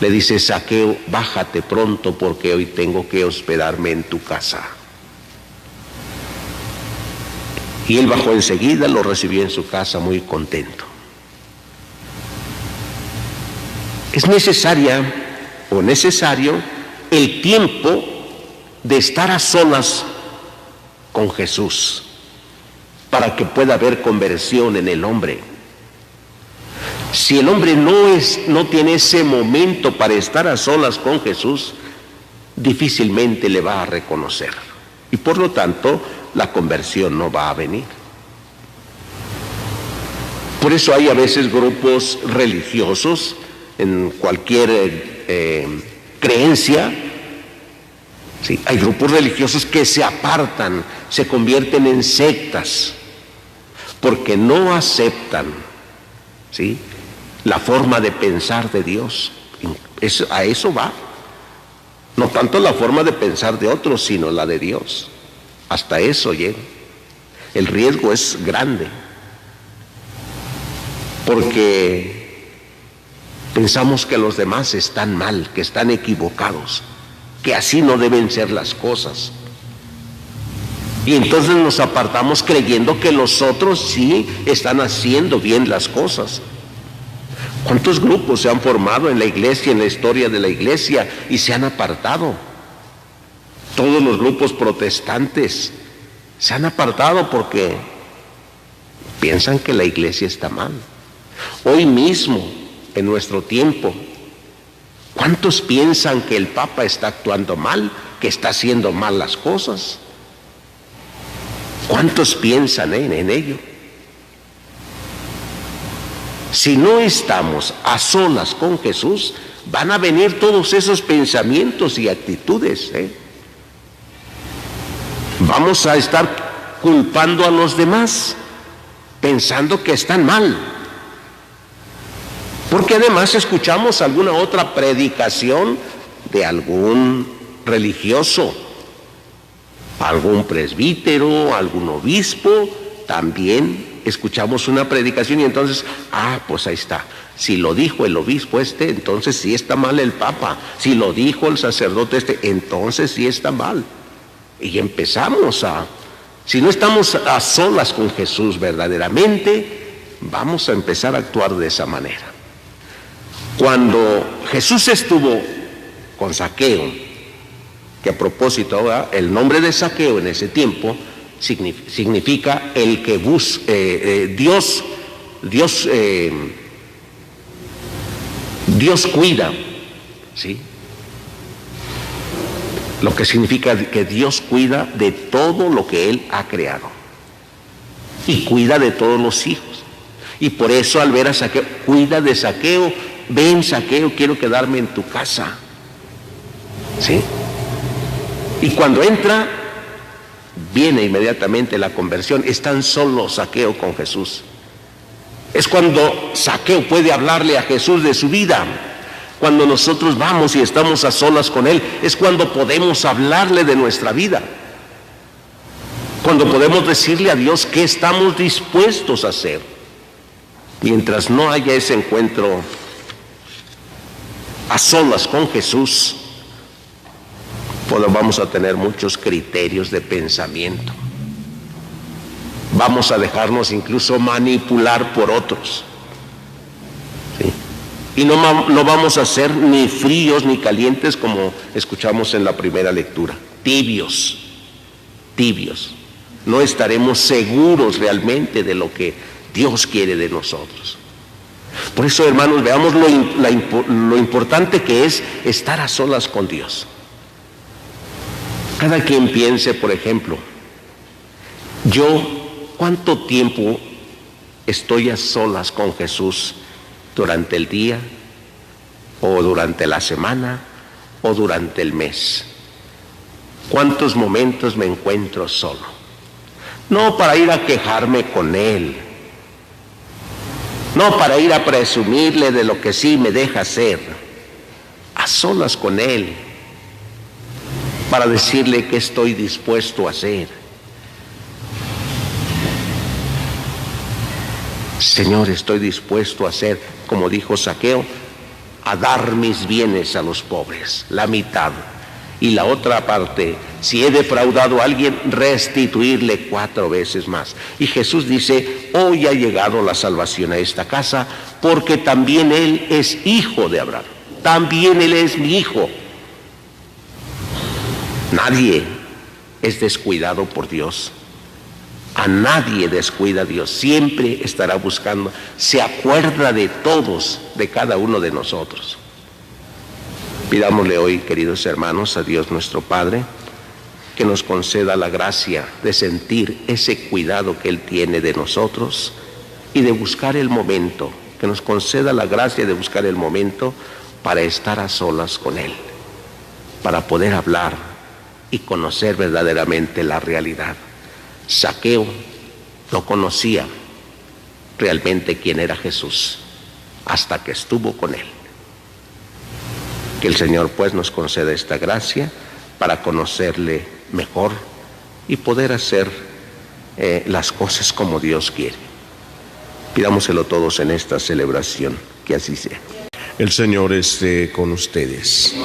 Speaker 2: le dice: Zaqueo, bájate pronto, porque hoy tengo que hospedarme en tu casa. Y él bajó enseguida, lo recibió en su casa muy contento. Es necesario el tiempo de estar a solas con Jesús, para que pueda haber conversión en el hombre. Si el hombre no tiene ese momento para estar a solas con Jesús, difícilmente le va a reconocer. Y por lo tanto, la conversión no va a venir. Por eso hay a veces grupos religiosos en cualquier creencia. Sí, hay grupos religiosos que se apartan, se convierten en sectas, porque no aceptan, ¿sí?, la forma de pensar de Dios. A eso va. No tanto la forma de pensar de otros, sino la de Dios. Hasta eso llega. El riesgo es grande, porque pensamos que los demás están mal, que están equivocados, que así no deben ser las cosas. Y entonces nos apartamos creyendo que los otros sí están haciendo bien las cosas. ¿Cuántos grupos se han formado en la iglesia, en la historia de la iglesia, y se han apartado? Todos los grupos protestantes se han apartado porque piensan que la iglesia está mal. Hoy mismo, en nuestro tiempo, ¿cuántos piensan que el Papa está actuando mal, que está haciendo mal las cosas? ¿Cuántos piensan en ello? Si no estamos a solas con Jesús, van a venir todos esos pensamientos y actitudes. Vamos a estar culpando a los demás, pensando que están mal. Porque además escuchamos alguna otra predicación de algún religioso, algún presbítero, algún obispo, también escuchamos una predicación y entonces, pues ahí está. Si lo dijo el obispo entonces sí está mal el Papa. Si lo dijo el sacerdote entonces sí está mal. Y empezamos si no estamos a solas con Jesús verdaderamente, vamos a empezar a actuar de esa manera. Cuando Jesús estuvo con Zaqueo, que a propósito, el nombre de Zaqueo en ese tiempo significa el que busca, Dios cuida, ¿sí? Lo que significa que Dios cuida de todo lo que Él ha creado y cuida de todos los hijos. Y por eso al ver a Zaqueo, cuida de Zaqueo. Ven, Zaqueo, quiero quedarme en tu casa, ¿sí? Y cuando entra, viene inmediatamente la conversión. Es tan solo Zaqueo con Jesús. Es cuando Zaqueo puede hablarle a Jesús de su vida. Cuando nosotros vamos y estamos a solas con Él, es cuando podemos hablarle de nuestra vida. Cuando podemos decirle a Dios qué estamos dispuestos a hacer. Mientras no haya ese encuentro a solas con Jesús, pues vamos a tener muchos criterios de pensamiento. Vamos a dejarnos incluso manipular por otros, ¿sí? Y no vamos a ser ni fríos ni calientes, como escuchamos en la primera lectura. Tibios. No estaremos seguros realmente de lo que Dios quiere de nosotros. Por eso, hermanos, veamos lo importante que es estar a solas con Dios. Cada quien piense, por ejemplo, ¿cuánto tiempo estoy a solas con Jesús durante el día, o durante la semana, o durante el mes? ¿Cuántos momentos me encuentro solo? No para ir a quejarme con Él, no para ir a presumirle de lo que sí me deja hacer, a solas con Él, para decirle que estoy dispuesto a hacer. Señor, estoy dispuesto a hacer, como dijo Zaqueo, a dar mis bienes a los pobres, la mitad, y la otra parte, si he defraudado a alguien, restituirle 4 veces más. Y Jesús dice: hoy ha llegado la salvación a esta casa, porque también él es hijo de Abraham, también él es mi hijo. Nadie es descuidado por Dios. A nadie descuida Dios, siempre estará buscando, se acuerda de todos, de cada uno de nosotros. Pidámosle hoy, queridos hermanos, a Dios nuestro Padre, que nos conceda la gracia de sentir ese cuidado que Él tiene de nosotros y de buscar el momento, que nos conceda la gracia de buscar el momento para estar a solas con Él, para poder hablar y conocer verdaderamente la realidad. Zaqueo no conocía realmente quién era Jesús hasta que estuvo con Él. Que el Señor pues nos conceda esta gracia para conocerle mejor y poder hacer las cosas como Dios quiere. Pidámoselo todos en esta celebración, que así sea.
Speaker 1: El Señor esté con ustedes.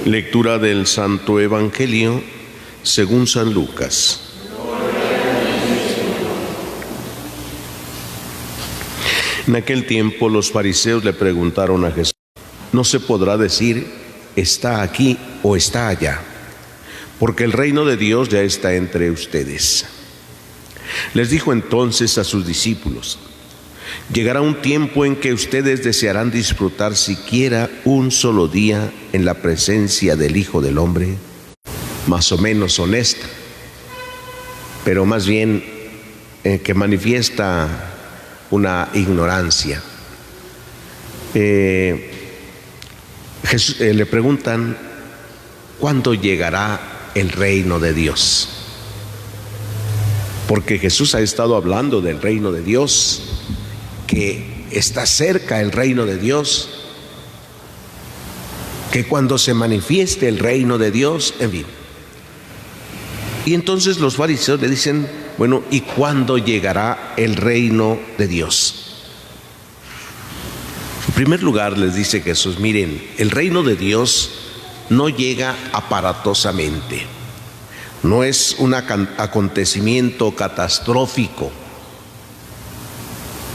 Speaker 1: Lectura del Santo Evangelio según San Lucas. En aquel tiempo los fariseos le preguntaron a Jesús: no se podrá decir está aquí o está allá, porque el reino de Dios ya está entre ustedes. Les dijo entonces a sus discípulos: llegará un tiempo en que ustedes desearán disfrutar siquiera un solo día en la presencia del Hijo del Hombre, más o menos honesta, pero más bien que manifiesta una ignorancia. Le preguntan: ¿cuándo llegará el reino de Dios? Porque Jesús ha estado hablando del reino de Dios, que está cerca el reino de Dios, que cuando se manifieste el reino de Dios, en fin. Y entonces los fariseos le dicen: bueno, ¿y cuándo llegará el reino de Dios? En primer lugar les dice Jesús: miren, el reino de Dios no llega aparatosamente, no es un acontecimiento catastrófico,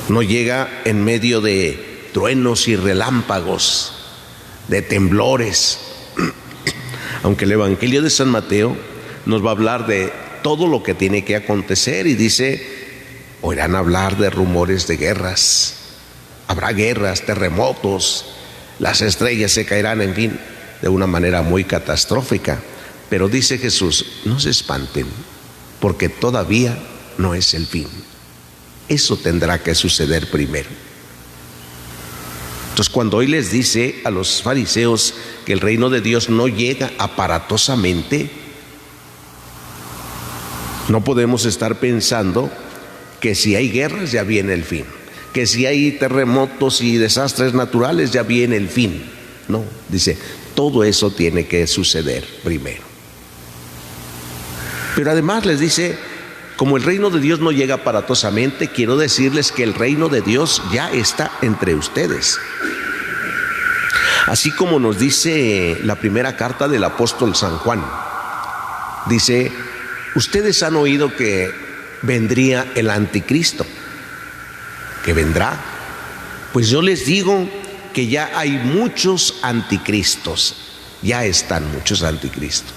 Speaker 1: no llega en medio de truenos y relámpagos, de temblores. Aunque el Evangelio de San Mateo nos va a hablar de todo lo que tiene que acontecer y dice: oirán hablar de rumores de guerras, habrá guerras, terremotos, las estrellas se caerán, en fin, de una manera muy catastrófica. Pero dice Jesús: no se espanten, porque todavía no es el fin. Eso tendrá que suceder primero. Entonces, cuando hoy les dice a los fariseos que el reino de Dios no llega aparatosamente, no podemos estar pensando que si hay guerras ya viene el fin, que si hay terremotos y desastres naturales ya viene el fin. No, dice, todo eso tiene que suceder primero. Pero además les dice, como el reino de Dios no llega aparatosamente, quiero decirles que el reino de Dios ya está entre ustedes. Así como nos dice la primera carta del apóstol San Juan, dice: ustedes han oído que vendría el anticristo, que vendrá. Pues yo les digo que ya hay muchos anticristos, ya están muchos anticristos.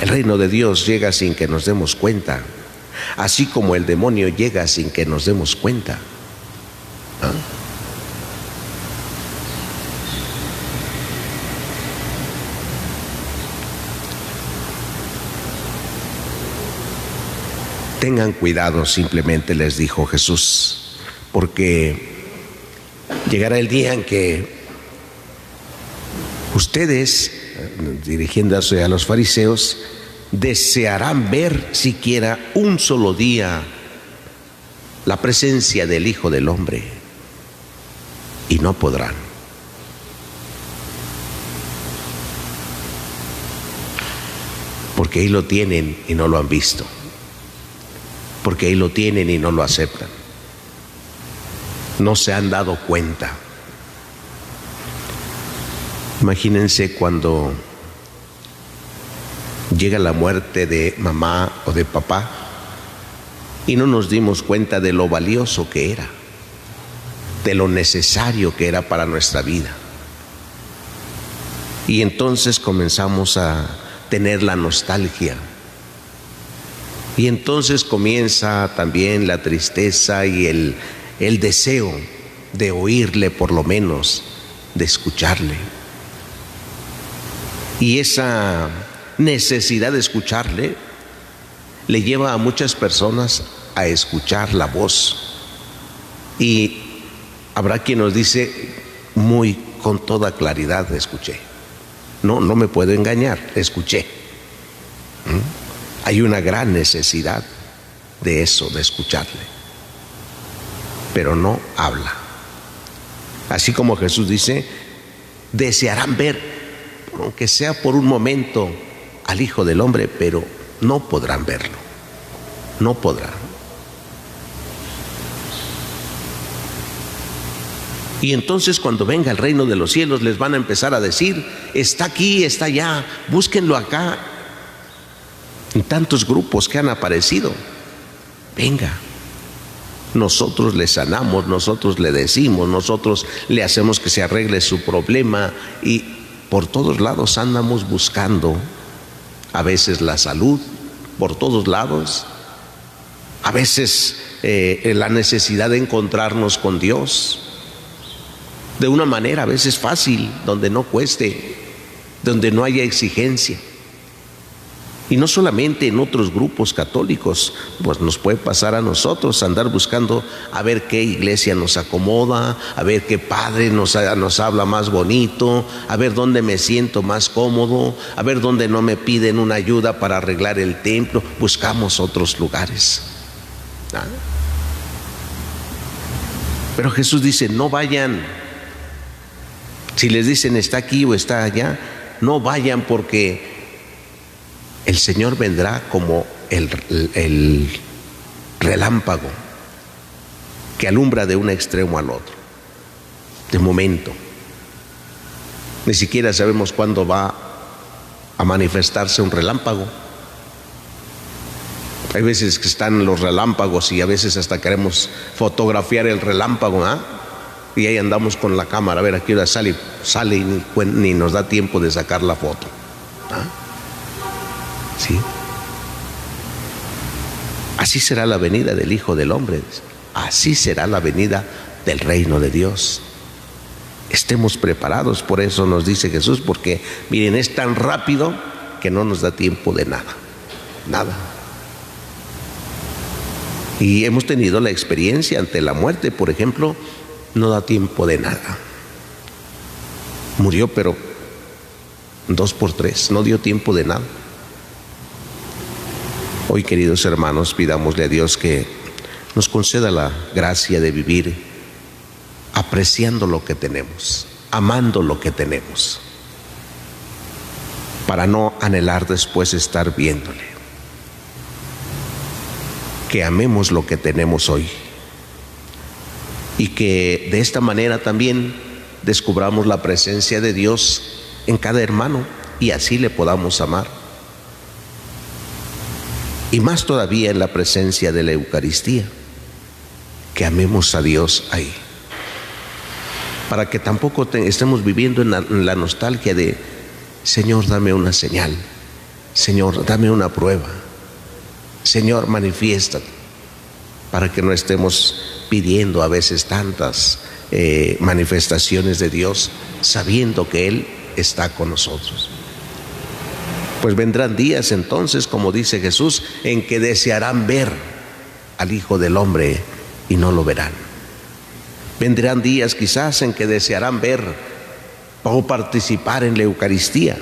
Speaker 1: El reino de Dios llega sin que nos demos cuenta, así como el demonio llega sin que nos demos cuenta. ¿Ah? Tengan cuidado, simplemente les dijo Jesús, porque llegará el día en que ustedes, dirigiéndose a los fariseos, desearán ver siquiera un solo día la presencia del Hijo del Hombre, y no podrán. Porque ahí lo tienen y no lo han visto, porque ahí lo tienen y no lo aceptan, no se han dado cuenta. Imagínense cuando llega la muerte de mamá o de papá y no nos dimos cuenta de lo valioso que era, de lo necesario que era para nuestra vida. Y entonces comenzamos a tener la nostalgia. Y entonces comienza también la tristeza y el deseo de oírle, por lo menos, de escucharle. Y esa necesidad de escucharle le lleva a muchas personas a escuchar la voz. Y habrá quien nos dice con toda claridad: escuché. No me puedo engañar, escuché. Hay una gran necesidad de eso, de escucharle. Pero no habla. Así como Jesús dice, desearán ver, aunque sea por un momento, al Hijo del Hombre, pero no podrán verlo. No podrán. Y entonces cuando venga el reino de los cielos les van a empezar a decir: está aquí, está allá, búsquenlo acá. En tantos grupos que han aparecido. Venga. Nosotros le sanamos, nosotros le decimos, nosotros le hacemos que se arregle su problema, y por todos lados andamos buscando a veces la salud, por todos lados, a veces la necesidad de encontrarnos con Dios de una manera a veces fácil, donde no cueste, donde no haya exigencia. Y no solamente en otros grupos católicos, pues nos puede pasar a nosotros andar buscando a ver qué iglesia nos acomoda, a ver qué padre nos habla más bonito, a ver dónde me siento más cómodo, a ver dónde no me piden una ayuda para arreglar el templo. Buscamos otros lugares. Pero Jesús dice: no vayan. Si les dicen está aquí o está allá, no vayan, porque el Señor vendrá como el relámpago que alumbra de un extremo al otro. De momento. Ni siquiera sabemos cuándo va a manifestarse un relámpago. Hay veces que están los relámpagos y a veces hasta queremos fotografiar el relámpago, y ahí andamos con la cámara a ver a qué hora sale y ni nos da tiempo de sacar la foto. ¿Sí? Así será la venida del Hijo del Hombre. Así será la venida del reino de Dios. Estemos preparados. Por eso nos dice Jesús, porque miren, es tan rápido que no nos da tiempo de nada. Y hemos tenido la experiencia ante la muerte, por ejemplo. No da tiempo de nada. Murió, pero 2x3, no dio tiempo de nada. Hoy, queridos hermanos, pidámosle a Dios que nos conceda la gracia de vivir apreciando lo que tenemos, amando lo que tenemos, para no anhelar después estar viéndole. Que amemos lo que tenemos hoy, y que de esta manera también descubramos la presencia de Dios en cada hermano, y así le podamos amar. Y más todavía en la presencia de la Eucaristía, que amemos a Dios ahí, para que tampoco estemos viviendo en la nostalgia de: Señor, dame una señal, Señor, dame una prueba, Señor, manifiéstate, para que no estemos pidiendo a veces tantas manifestaciones de Dios, sabiendo que Él está con nosotros. Pues vendrán días entonces, como dice Jesús, en que desearán ver al Hijo del Hombre y no lo verán. Vendrán días quizás en que desearán ver o participar en la Eucaristía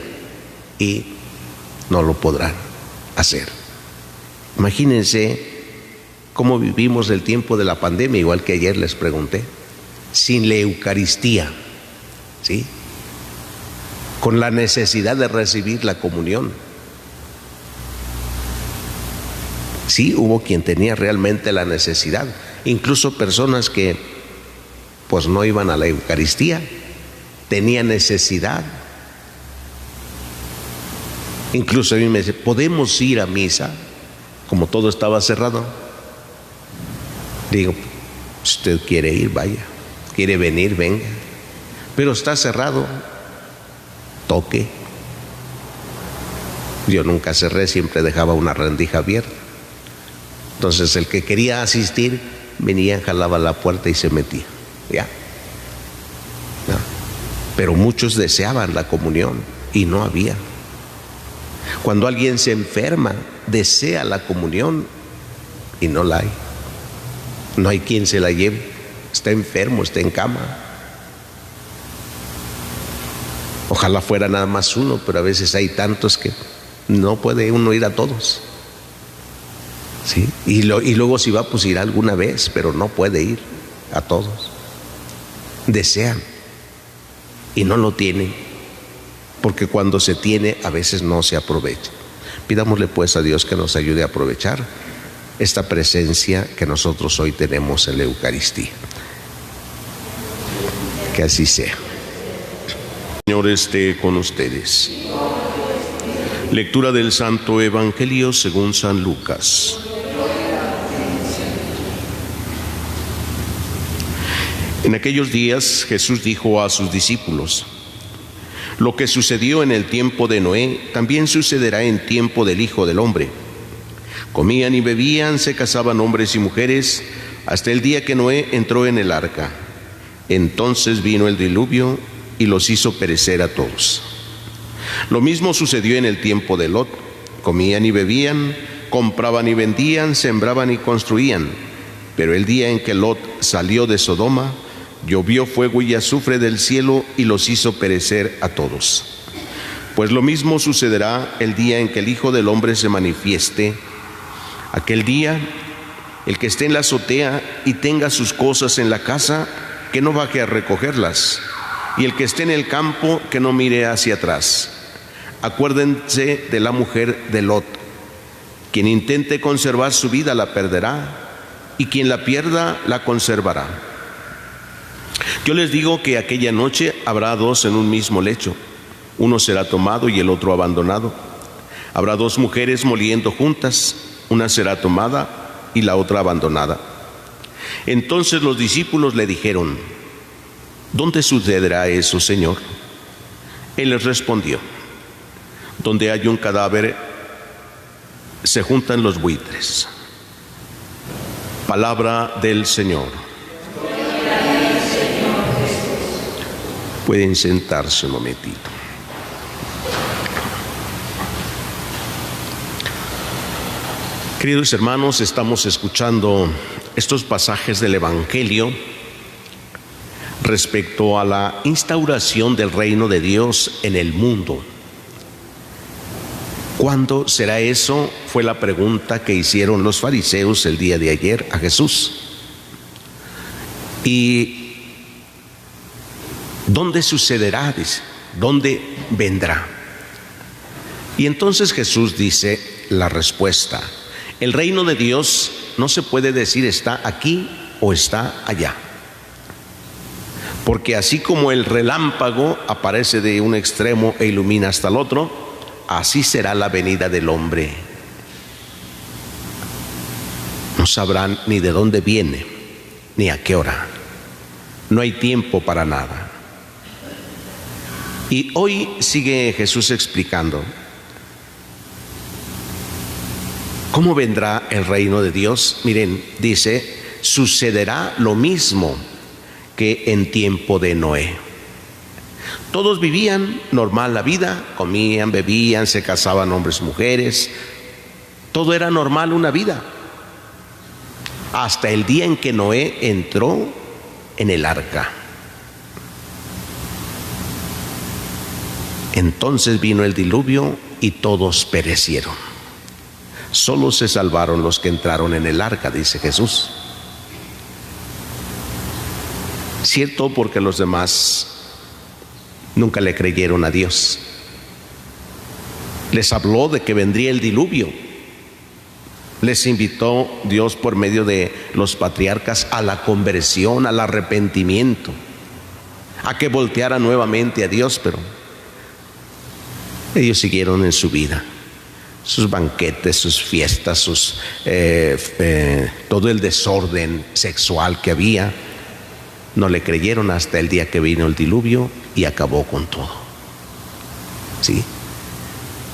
Speaker 1: y no lo podrán hacer. Imagínense cómo vivimos el tiempo de la pandemia, igual que ayer les pregunté, sin la Eucaristía, ¿sí? Con la necesidad de recibir la comunión. Sí, hubo quien tenía realmente la necesidad, incluso personas que pues no iban a la Eucaristía, tenían necesidad. Incluso a mí me dice: ¿podemos ir a misa? Como todo estaba cerrado. Digo: si usted quiere ir, vaya. Quiere venir, venga. Pero está cerrado, toque. Yo nunca cerré, siempre dejaba una rendija abierta. Entonces el que quería asistir venía, jalaba la puerta y se metía. Ya. No. Pero muchos deseaban la comunión y no había. Cuando alguien se enferma, desea la comunión y no la hay. No hay quien se la lleve. Está enfermo, está en cama. Ojalá fuera nada más uno, pero a veces hay tantos que no puede uno ir a todos. ¿Sí? Y luego si va, pues irá alguna vez, pero no puede ir a todos. Desean y no lo tienen, porque cuando se tiene a veces no se aprovecha. Pidámosle pues a Dios que nos ayude a aprovechar esta presencia que nosotros hoy tenemos en la Eucaristía. Que así sea. Señor esté con ustedes. Lectura del Santo Evangelio según San Lucas. En aquellos días Jesús dijo a sus discípulos: lo que sucedió en el tiempo de Noé también sucederá en tiempo del Hijo del Hombre. Comían y bebían, se casaban hombres y mujeres, hasta el día que Noé entró en el arca. Entonces vino el diluvio y los hizo perecer a todos. Lo mismo sucedió en el tiempo de Lot. Comían y bebían, compraban y vendían, sembraban y construían. Pero el día en que Lot salió de Sodoma, llovió fuego y azufre del cielo y los hizo perecer a todos. Pues lo mismo sucederá el día en que el Hijo del Hombre se manifieste. Aquel día, el que esté en la azotea y tenga sus cosas en la casa, que no baje a recogerlas, y el que esté en el campo, que no mire hacia atrás. Acuérdense de la mujer de Lot. Quien intente conservar su vida la perderá, y quien la pierda la conservará. Yo les digo que aquella noche habrá dos en un mismo lecho. Uno será tomado y el otro abandonado. Habrá dos mujeres moliendo juntas, una será tomada y la otra abandonada. Entonces los discípulos le dijeron: ¿dónde sucederá eso, Señor? Él les respondió: donde hay un cadáver se juntan los buitres. Palabra del Señor. Pueden sentarse un momentito. Queridos hermanos, estamos escuchando estos pasajes del Evangelio respecto a la instauración del reino de Dios en el mundo. ¿Cuándo será eso? Fue la pregunta que hicieron los fariseos el día de ayer a Jesús. ¿Y dónde sucederá? Dice, ¿dónde vendrá? Y entonces Jesús dice la respuesta: el reino de Dios no se puede decir está aquí o está allá. Porque así como el relámpago aparece de un extremo e ilumina hasta el otro, así será la venida del hombre. No sabrán ni de dónde viene, ni a qué hora. No hay tiempo para nada. Y hoy sigue Jesús explicando ¿cómo vendrá el reino de Dios? Miren, dice, sucederá lo mismo que en tiempo de Noé. Todos vivían normal la vida, comían, bebían, se casaban hombres y mujeres. Todo era normal, una vida. Hasta el día en que Noé entró en el arca. Entonces vino el diluvio y todos perecieron. Solo se salvaron los que entraron en el arca, dice Jesús. Cierto, porque los demás nunca le creyeron a Dios. Les habló de que vendría el diluvio. Les invitó Dios por medio de los patriarcas a la conversión, al arrepentimiento, a que voltearan nuevamente a Dios, pero ellos siguieron en su vida. Sus banquetes, sus fiestas, todo el desorden sexual que había. No le creyeron hasta el día que vino el diluvio y acabó con todo. ¿Sí?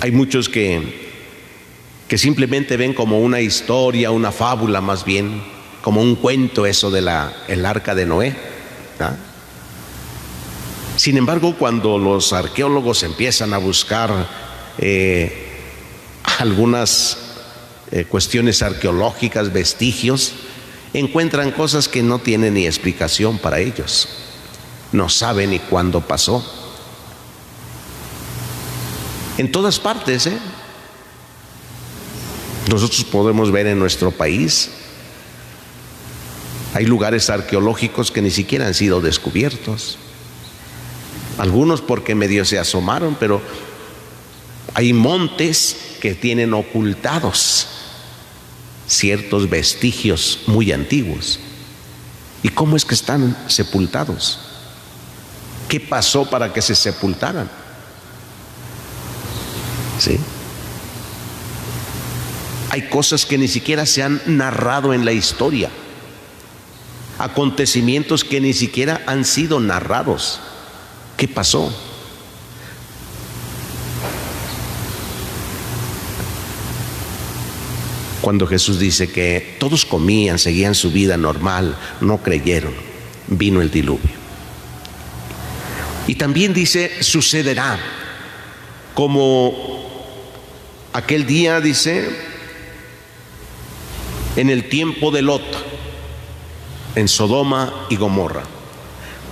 Speaker 1: Hay muchos que simplemente ven como una historia, una fábula más bien, como un cuento eso de el arca de Noé, ¿ah? Sin embargo, cuando los arqueólogos empiezan a buscar algunas cuestiones arqueológicas, vestigios, encuentran cosas que no tienen ni explicación para ellos. No saben ni cuándo pasó. En todas partes, nosotros podemos ver en nuestro país, hay lugares arqueológicos que ni siquiera han sido descubiertos. Algunos porque medio se asomaron, pero hay montes que tienen ocultados ciertos vestigios muy antiguos. ¿Y cómo es que están sepultados? ¿Qué pasó para que se sepultaran? ¿Sí? Hay cosas que ni siquiera se han narrado en la historia, acontecimientos que ni siquiera han sido narrados. ¿Qué pasó? Cuando Jesús dice que todos comían, seguían su vida normal, no creyeron, vino el diluvio. Y también dice, sucederá como aquel día, dice, en el tiempo de Lot, en Sodoma y Gomorra,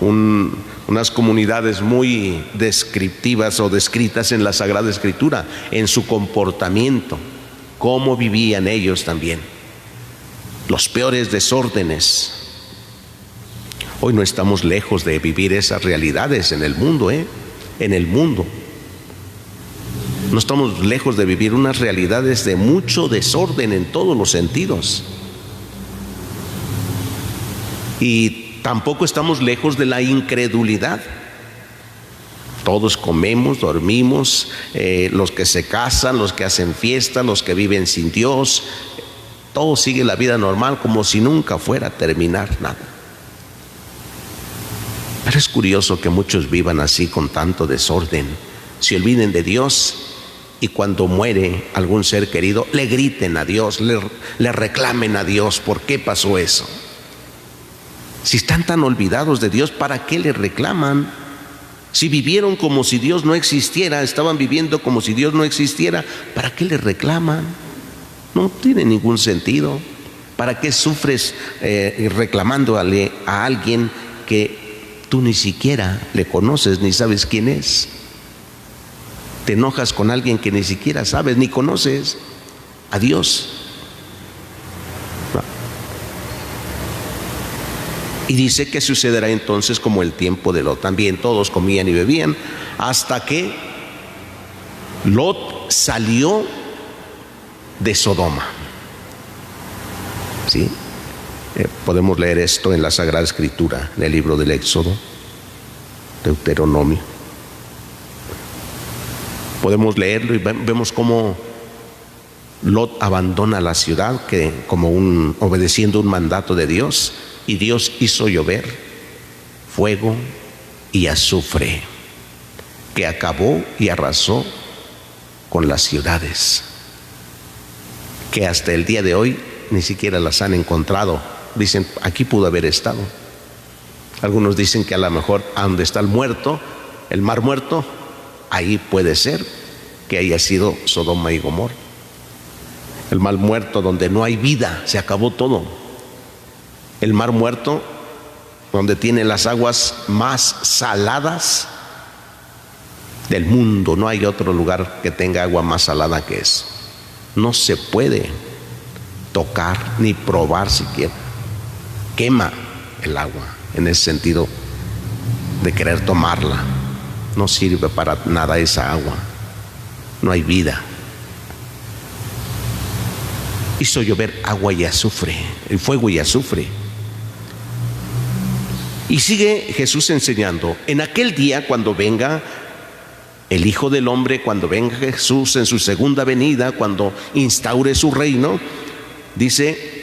Speaker 1: unas comunidades muy descriptivas o descritas en la Sagrada Escritura, en su comportamiento, cómo vivían ellos también, los peores desórdenes. Hoy no estamos lejos de vivir esas realidades en el mundo, en el mundo. No estamos lejos de vivir unas realidades de mucho desorden en todos los sentidos. Y tampoco estamos lejos de la incredulidad. Todos comemos, dormimos, los que se casan, los que hacen fiesta, los que viven sin Dios, todos siguen la vida normal como si nunca fuera a terminar nada. Pero es curioso que muchos vivan así con tanto desorden, se olviden de Dios y cuando muere algún ser querido le griten a Dios, le reclamen a Dios. ¿Por qué pasó eso? Si están tan olvidados de Dios, ¿para qué le reclaman? Si vivieron como si Dios no existiera, estaban viviendo como si Dios no existiera, ¿para qué le reclaman? No tiene ningún sentido. ¿Para qué sufres reclamándole a alguien que tú ni siquiera le conoces ni sabes quién es? Te enojas con alguien que ni siquiera sabes ni conoces. A Dios. Y dice que sucederá entonces como el tiempo de Lot. También todos comían y bebían hasta que Lot salió de Sodoma. ¿Sí? Podemos leer esto en la Sagrada Escritura, en el libro del Éxodo, Deuteronomio. Podemos leerlo y vemos cómo Lot abandona la ciudad, que obedeciendo un mandato de Dios, y Dios hizo llover fuego y azufre, que acabó y arrasó con las ciudades, que hasta el día de hoy ni siquiera las han encontrado. Dicen, aquí pudo haber estado. Algunos dicen que a lo mejor a donde está el mar muerto, ahí puede ser que haya sido Sodoma y Gomorra. El mar muerto donde no hay vida, se acabó todo. El mar muerto donde tiene las aguas más saladas del mundo. No hay otro lugar que tenga agua más salada que eso. No se puede tocar ni probar siquiera. Quema el agua en ese sentido de querer tomarla. No sirve para nada esa agua. No hay vida. Hizo llover agua y azufre, el fuego y azufre. Y sigue Jesús enseñando, en aquel día cuando venga el Hijo del Hombre, cuando venga Jesús en su segunda venida, cuando instaure su reino, dice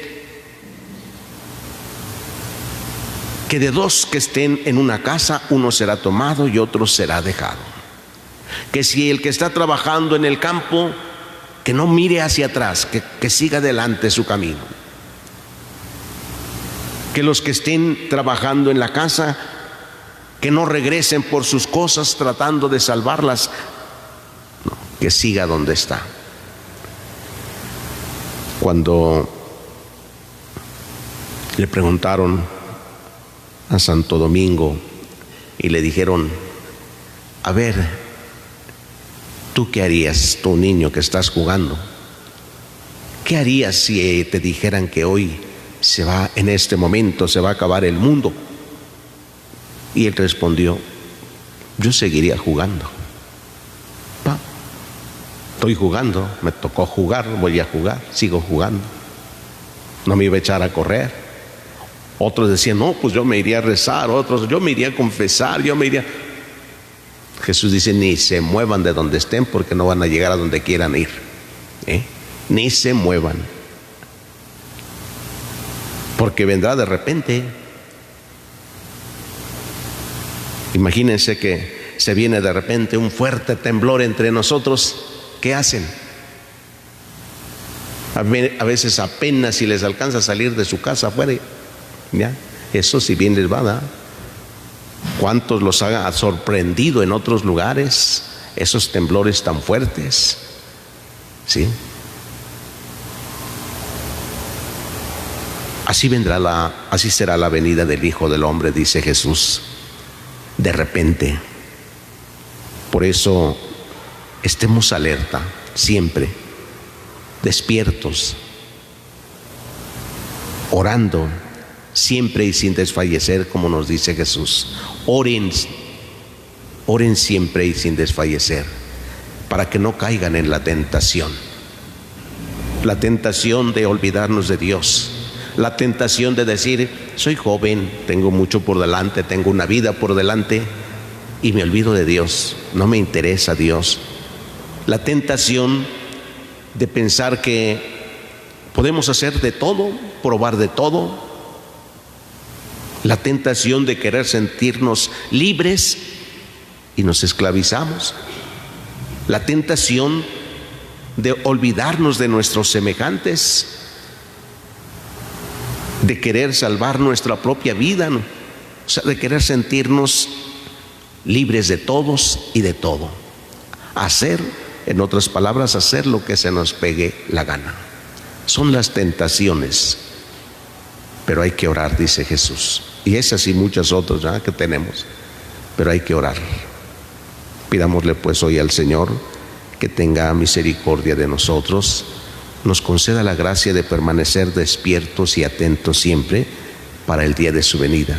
Speaker 1: que de dos que estén en una casa, uno será tomado y otro será dejado. Que si el que está trabajando en el campo, que no mire hacia atrás, que siga adelante su camino. Que los que estén trabajando en la casa, que no regresen por sus cosas tratando de salvarlas, no, que siga donde está. Cuando le preguntaron a Santo Domingo y le dijeron: a ver, ¿tú qué harías, tú niño que estás jugando? ¿Qué harías si te dijeran que hoy en este momento se va a acabar el mundo? Y él respondió: yo seguiría jugando. Estoy jugando, me tocó jugar, voy a jugar, sigo jugando. No me iba a echar a correr. Otros decían: no, pues yo me iría a rezar. Otros: yo me iría a confesar, yo me iría. Jesús dice: ni se muevan de donde estén, porque no van a llegar a donde quieran ir. Ni se muevan, porque vendrá de repente. Imagínense que se viene de repente un fuerte temblor entre nosotros. ¿Qué hacen? A veces apenas si les alcanza a salir de su casa afuera. ¿Ya? Eso si bien les va a dar. ¿Cuántos los ha sorprendido en otros lugares esos temblores tan fuertes? ¿Sí? Así será la venida del Hijo del Hombre, dice Jesús, de repente. Por eso estemos alerta, siempre, despiertos, orando, siempre y sin desfallecer, como nos dice Jesús. Oren siempre y sin desfallecer, para que no caigan en la tentación de olvidarnos de Dios, la tentación de decir: soy joven, tengo mucho por delante, tengo una vida por delante, y me olvido de Dios, no me interesa Dios. La tentación de pensar que podemos hacer de todo, probar de todo. La tentación de querer sentirnos libres y nos esclavizamos. La tentación de olvidarnos de nuestros semejantes, de querer salvar nuestra propia vida, ¿no? O sea, de querer sentirnos libres de todos y de todo. En otras palabras, hacer lo que se nos pegue la gana. Son las tentaciones. Pero hay que orar, dice Jesús. Y esas y muchas otras, ¿verdad?, que tenemos. Pero hay que orar. Pidámosle pues hoy al Señor que tenga misericordia de nosotros, nos conceda la gracia de permanecer despiertos y atentos siempre para el día de su venida,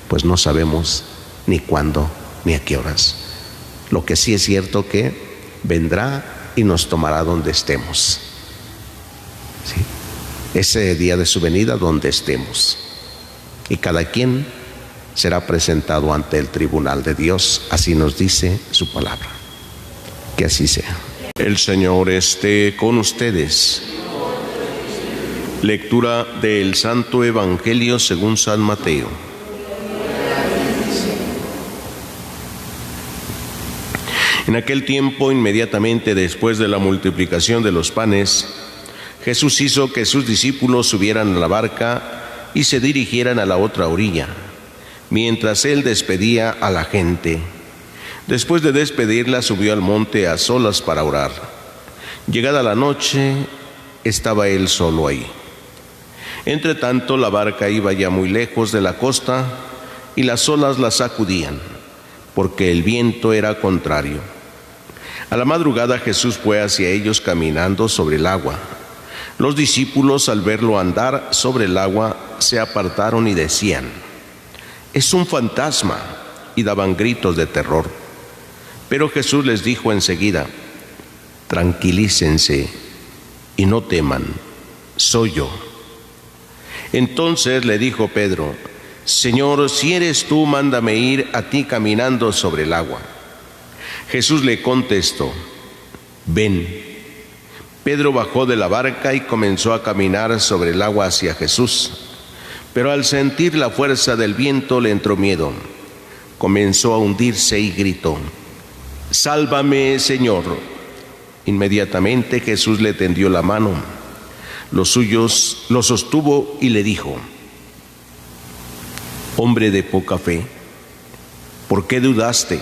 Speaker 1: pues no sabemos ni cuándo ni a qué horas. Lo que sí es cierto que vendrá y nos tomará donde estemos. ¿Sí? Ese día de su venida, donde estemos. Y cada quien será presentado ante el tribunal de Dios. Así nos dice su palabra. Que así sea. El Señor esté con ustedes. Lectura del Santo Evangelio según San Mateo. En aquel tiempo, inmediatamente después de la multiplicación de los panes, Jesús hizo que sus discípulos subieran a la barca y se dirigieran a la otra orilla, mientras él despedía a la gente. Después de despedirla, subió al monte a solas para orar. Llegada la noche, estaba él solo ahí. Entre tanto, la barca iba ya muy lejos de la costa y las olas la sacudían, porque el viento era contrario. A la madrugada Jesús fue hacia ellos caminando sobre el agua. Los discípulos, al verlo andar sobre el agua, se apartaron y decían: «Es un fantasma», y daban gritos de terror. Pero Jesús les dijo enseguida: «Tranquilícense y no teman, soy yo». Entonces le dijo Pedro: «Señor, si eres tú, mándame ir a ti caminando sobre el agua». Jesús le contestó: «Ven». Pedro bajó de la barca y comenzó a caminar sobre el agua hacia Jesús. Pero al sentir la fuerza del viento le entró miedo. Comenzó a hundirse y gritó: sálvame, Señor. Inmediatamente Jesús le tendió la mano. Los suyos lo sostuvo y le dijo: hombre de poca fe, ¿por qué dudaste?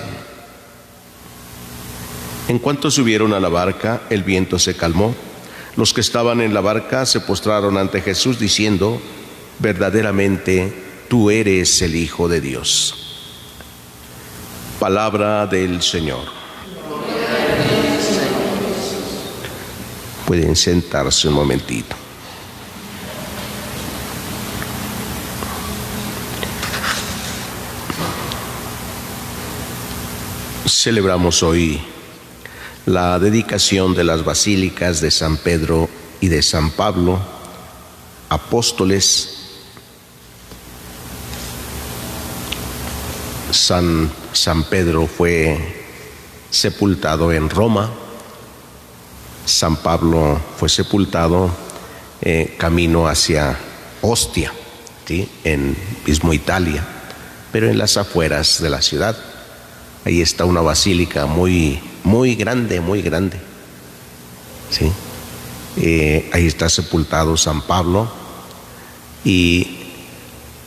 Speaker 1: En cuanto subieron a la barca, el viento se calmó. Los que estaban en la barca se postraron ante Jesús diciendo: verdaderamente tú eres el Hijo de Dios. Palabra del Señor. Pueden sentarse un momentito. Celebramos hoy la dedicación de las basílicas de San Pedro y de San Pablo, apóstoles. San Pedro fue sepultado en Roma. San Pablo fue sepultado camino hacia Ostia, ¿sí?, en mismo Italia, pero en las afueras de la ciudad. Ahí está una basílica muy grande, ¿sí? Ahí está sepultado San Pablo, y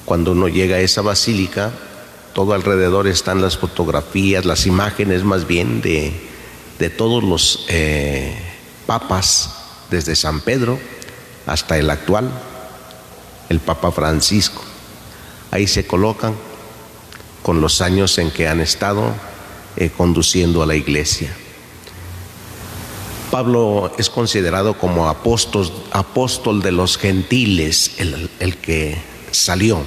Speaker 1: cuando uno llega a esa basílica, todo alrededor están las fotografías, las imágenes más bien de todos los papas, desde San Pedro hasta el actual, el Papa Francisco. Ahí se colocan con los años en que han estado conduciendo a la iglesia. Pablo es considerado como apóstol de los gentiles, el que salió.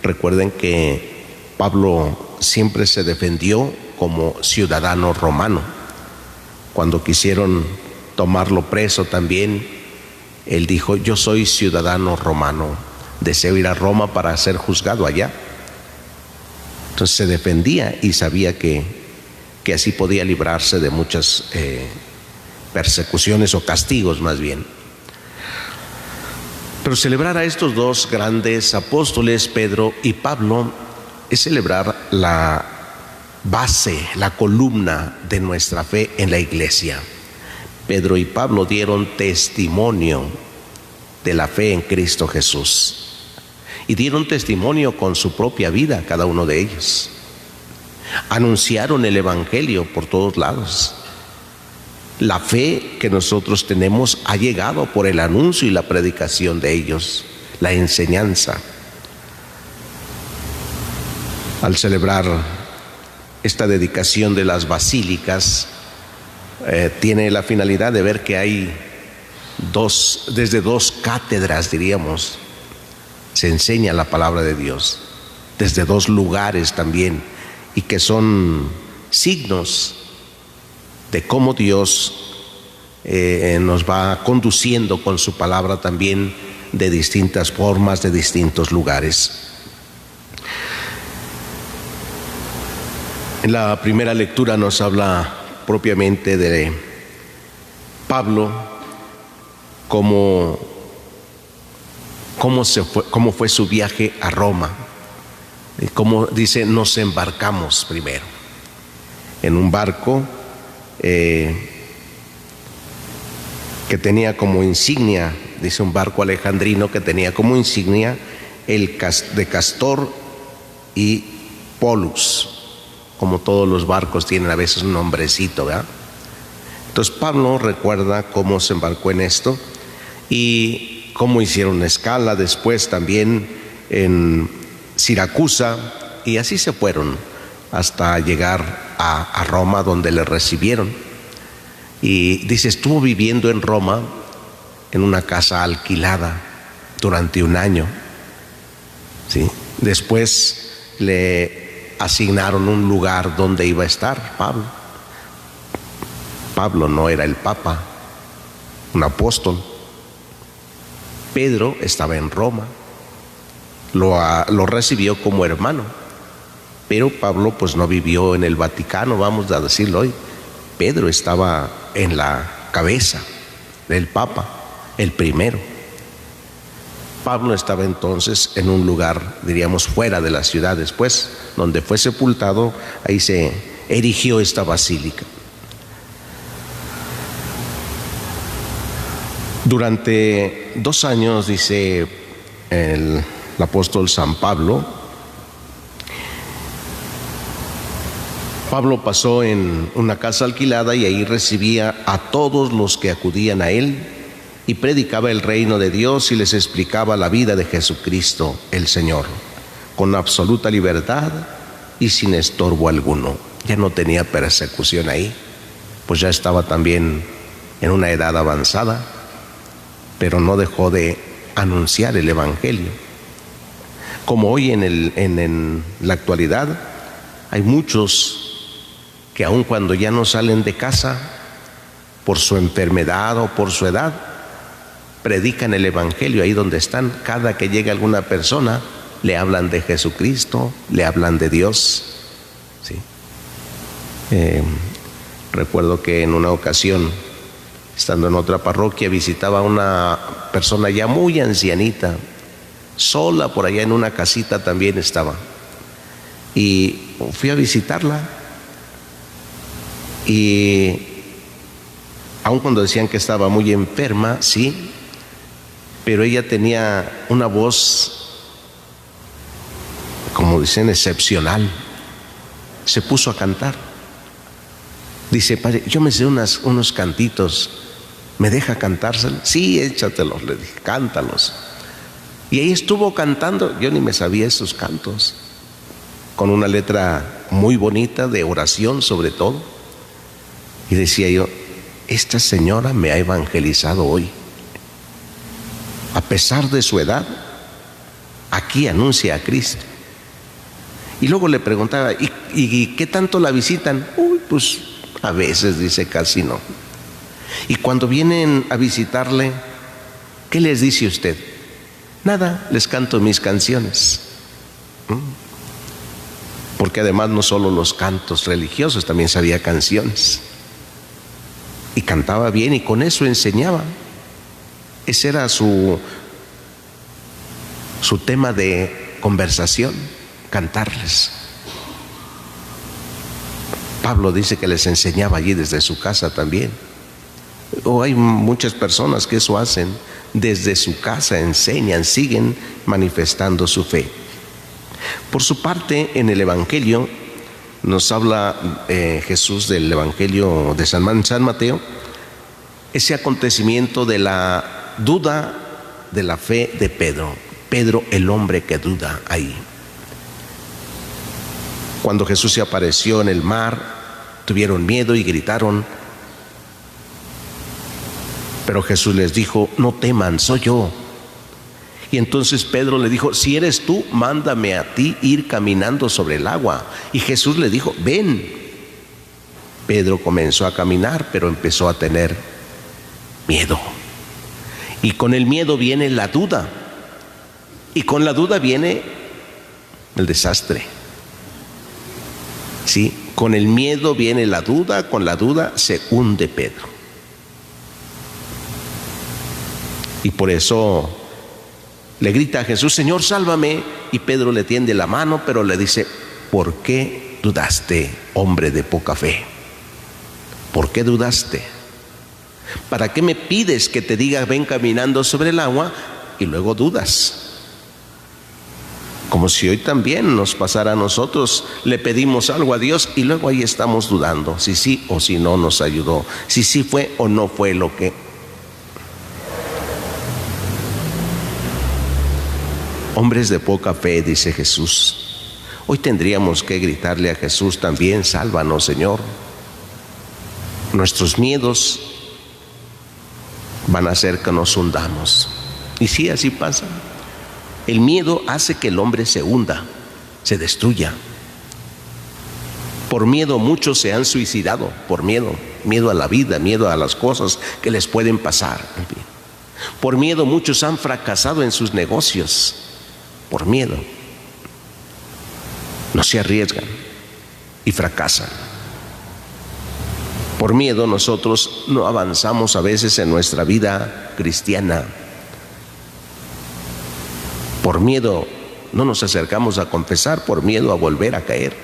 Speaker 1: Recuerden que Pablo siempre se defendió como ciudadano romano. Cuando quisieron tomarlo preso también, él dijo: yo soy ciudadano romano, deseo ir a Roma para ser juzgado allá. Entonces se defendía y sabía que así podía librarse de muchas persecuciones o castigos más bien. Pero celebrar a estos dos grandes apóstoles, Pedro y Pablo, es celebrar la base, la columna de nuestra fe en la iglesia. Pedro y Pablo dieron testimonio de la fe en Cristo Jesús, y dieron testimonio con su propia vida, cada uno de ellos. Anunciaron el Evangelio por todos lados. La fe que nosotros tenemos ha llegado por el anuncio y la predicación de ellos, la enseñanza. Al celebrar esta dedicación de las basílicas, tiene la finalidad de ver que hay desde dos cátedras, diríamos, se enseña la palabra de Dios, desde dos lugares también, y que son signos de cómo Dios nos va conduciendo con su palabra también de distintas formas, de distintos lugares. En la primera lectura nos habla propiamente de Pablo, cómo fue su viaje a Roma. Y como dice, nos embarcamos primero en un barco que tenía como insignia, dice un barco alejandrino que tenía como insignia de Castor y Polus, como todos los barcos tienen a veces un nombrecito, ¿verdad? Entonces Pablo recuerda cómo se embarcó en esto y cómo hicieron escala después también en Siracusa, y así se fueron hasta llegar a Roma, donde le recibieron. Y dice, estuvo viviendo en Roma en una casa alquilada durante un año, ¿sí? Después le asignaron un lugar donde iba a estar Pablo. Pablo no era el Papa, un apóstol. Pedro estaba en Roma, lo recibió como hermano, pero Pablo pues no vivió en el Vaticano, vamos a decirlo hoy. Pedro estaba en la cabeza del Papa, el primero. Pablo estaba entonces en un lugar, diríamos, fuera de la ciudad. Después, donde fue sepultado, ahí se erigió esta basílica. Durante 2 años, dice el apóstol San Pablo, Pablo pasó en una casa alquilada y ahí recibía a todos los que acudían a él y predicaba el reino de Dios y les explicaba la vida de Jesucristo, el Señor, con absoluta libertad y sin estorbo alguno. Ya no tenía persecución ahí, pues ya estaba también en una edad avanzada, pero no dejó de anunciar el Evangelio. Como hoy en la actualidad hay muchos que aun cuando ya no salen de casa por su enfermedad o por su edad, predican el Evangelio ahí donde están. Cada que llega alguna persona, le hablan de Jesucristo, le hablan de Dios. ¿Sí? Recuerdo que en una ocasión, estando en otra parroquia, visitaba a una persona ya muy ancianita, sola por allá en una casita también estaba. Y fui a visitarla. Y aun cuando decían que estaba muy enferma, sí, pero ella tenía una voz, como dicen, excepcional. Se puso a cantar. Dice: padre, yo me sé unos cantitos, ¿me deja cantárselos? Sí, échatelos, le dije, cántalos. Y ahí estuvo cantando, yo ni me sabía esos cantos, con una letra muy bonita, de oración sobre todo. Y decía yo: esta señora me ha evangelizado hoy. A pesar de su edad, aquí anuncia a Cristo. Y luego le preguntaba: ¿y qué tanto la visitan? Uy, pues a veces, dice, casi no. Y cuando vienen a visitarle, ¿qué les dice usted? Nada, les canto mis canciones. Porque además no solo los cantos religiosos, también sabía canciones. Y cantaba bien y con eso enseñaba. Ese era su tema de conversación, cantarles. Pablo dice que les enseñaba allí desde su casa también. O hay muchas personas que eso hacen, desde su casa enseñan, siguen manifestando su fe. Por su parte, en el Evangelio nos habla Jesús del Evangelio de San Mateo, ese acontecimiento de la duda de la fe de Pedro. Pedro, el hombre que duda ahí. Cuando Jesús se apareció en el mar, tuvieron miedo y gritaron. Pero Jesús les dijo: no teman, soy yo. Y entonces Pedro le dijo: si eres tú, mándame a ti ir caminando sobre el agua. Y Jesús le dijo: ven. Pedro comenzó a caminar, pero empezó a tener miedo. Y con el miedo viene la duda. Y con la duda viene el desastre. Sí, con el miedo viene la duda, con la duda se hunde Pedro. Y por eso le grita a Jesús: Señor, sálvame. Y Pedro le tiende la mano, pero le dice: ¿por qué dudaste, hombre de poca fe? ¿Por qué dudaste? ¿Para qué me pides que te diga ven caminando sobre el agua y luego dudas? Como si hoy también nos pasara a nosotros, le pedimos algo a Dios y luego ahí estamos dudando si sí o si no nos ayudó, si sí fue o no fue lo que... Hombres de poca fe, dice Jesús. Hoy tendríamos que gritarle a Jesús también: sálvanos, Señor. Nuestros miedos van a hacer que nos hundamos. Y sí, así pasa. El miedo hace que el hombre se hunda, se destruya. Por miedo muchos se han suicidado, por miedo a la vida, miedo a las cosas que les pueden pasar. Por miedo muchos han fracasado en sus negocios, por miedo. No se arriesgan y fracasan. Por miedo nosotros no avanzamos a veces en nuestra vida cristiana. Por miedo no nos acercamos a confesar, por miedo a volver a caer.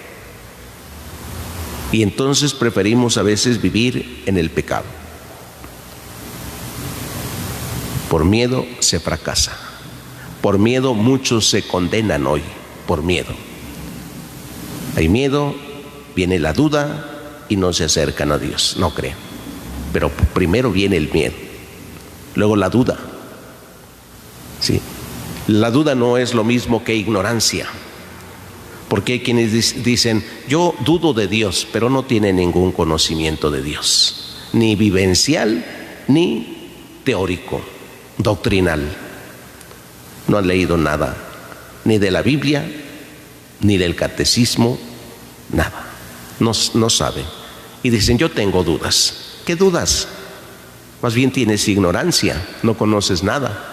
Speaker 1: Y entonces preferimos a veces vivir en el pecado. Por miedo se fracasa. Por miedo muchos se condenan hoy, por miedo. Hay miedo, viene la duda y no se acercan a Dios, no creen. Pero primero viene el miedo, luego la duda. Sí. La duda no es lo mismo que ignorancia, porque hay quienes dicen, yo dudo de Dios, pero no tienen ningún conocimiento de Dios, ni vivencial, ni teórico, doctrinal. No han leído nada, ni de la Biblia, ni del catecismo, nada. No saben. Y dicen, yo tengo dudas. ¿Qué dudas? Más bien tienes ignorancia, no conoces nada.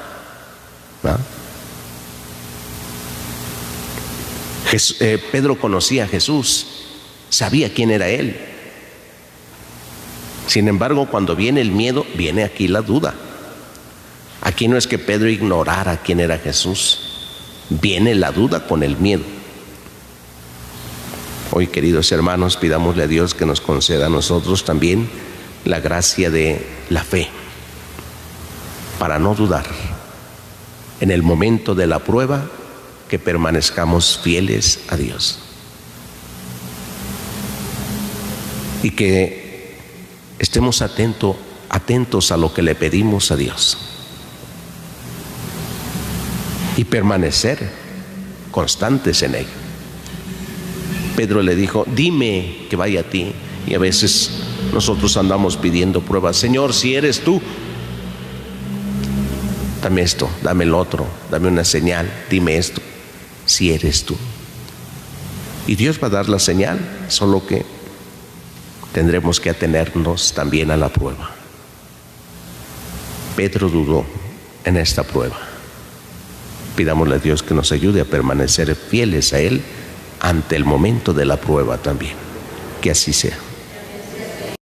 Speaker 1: ¿No? Pedro conocía a Jesús, sabía quién era Él. Sin embargo, cuando viene el miedo, viene aquí la duda. Aquí no es que Pedro ignorara quién era Jesús, viene la duda con el miedo. Hoy, queridos hermanos, pidámosle a Dios que nos conceda a nosotros también la gracia de la fe, para no dudar. En el momento de la prueba, que permanezcamos fieles a Dios. Y que estemos atentos a lo que le pedimos a Dios. Y permanecer constantes en ello. Pedro le dijo, dime que vaya a ti. Y a veces nosotros andamos pidiendo pruebas. Señor, si eres tú, dame esto, dame el otro, dame una señal, dime esto, si eres tú. Y Dios va a dar la señal, solo que tendremos que atenernos también a la prueba. Pedro dudó en esta prueba. Pidámosle a Dios que nos ayude a permanecer fieles a Él ante el momento de la prueba también. Que así sea.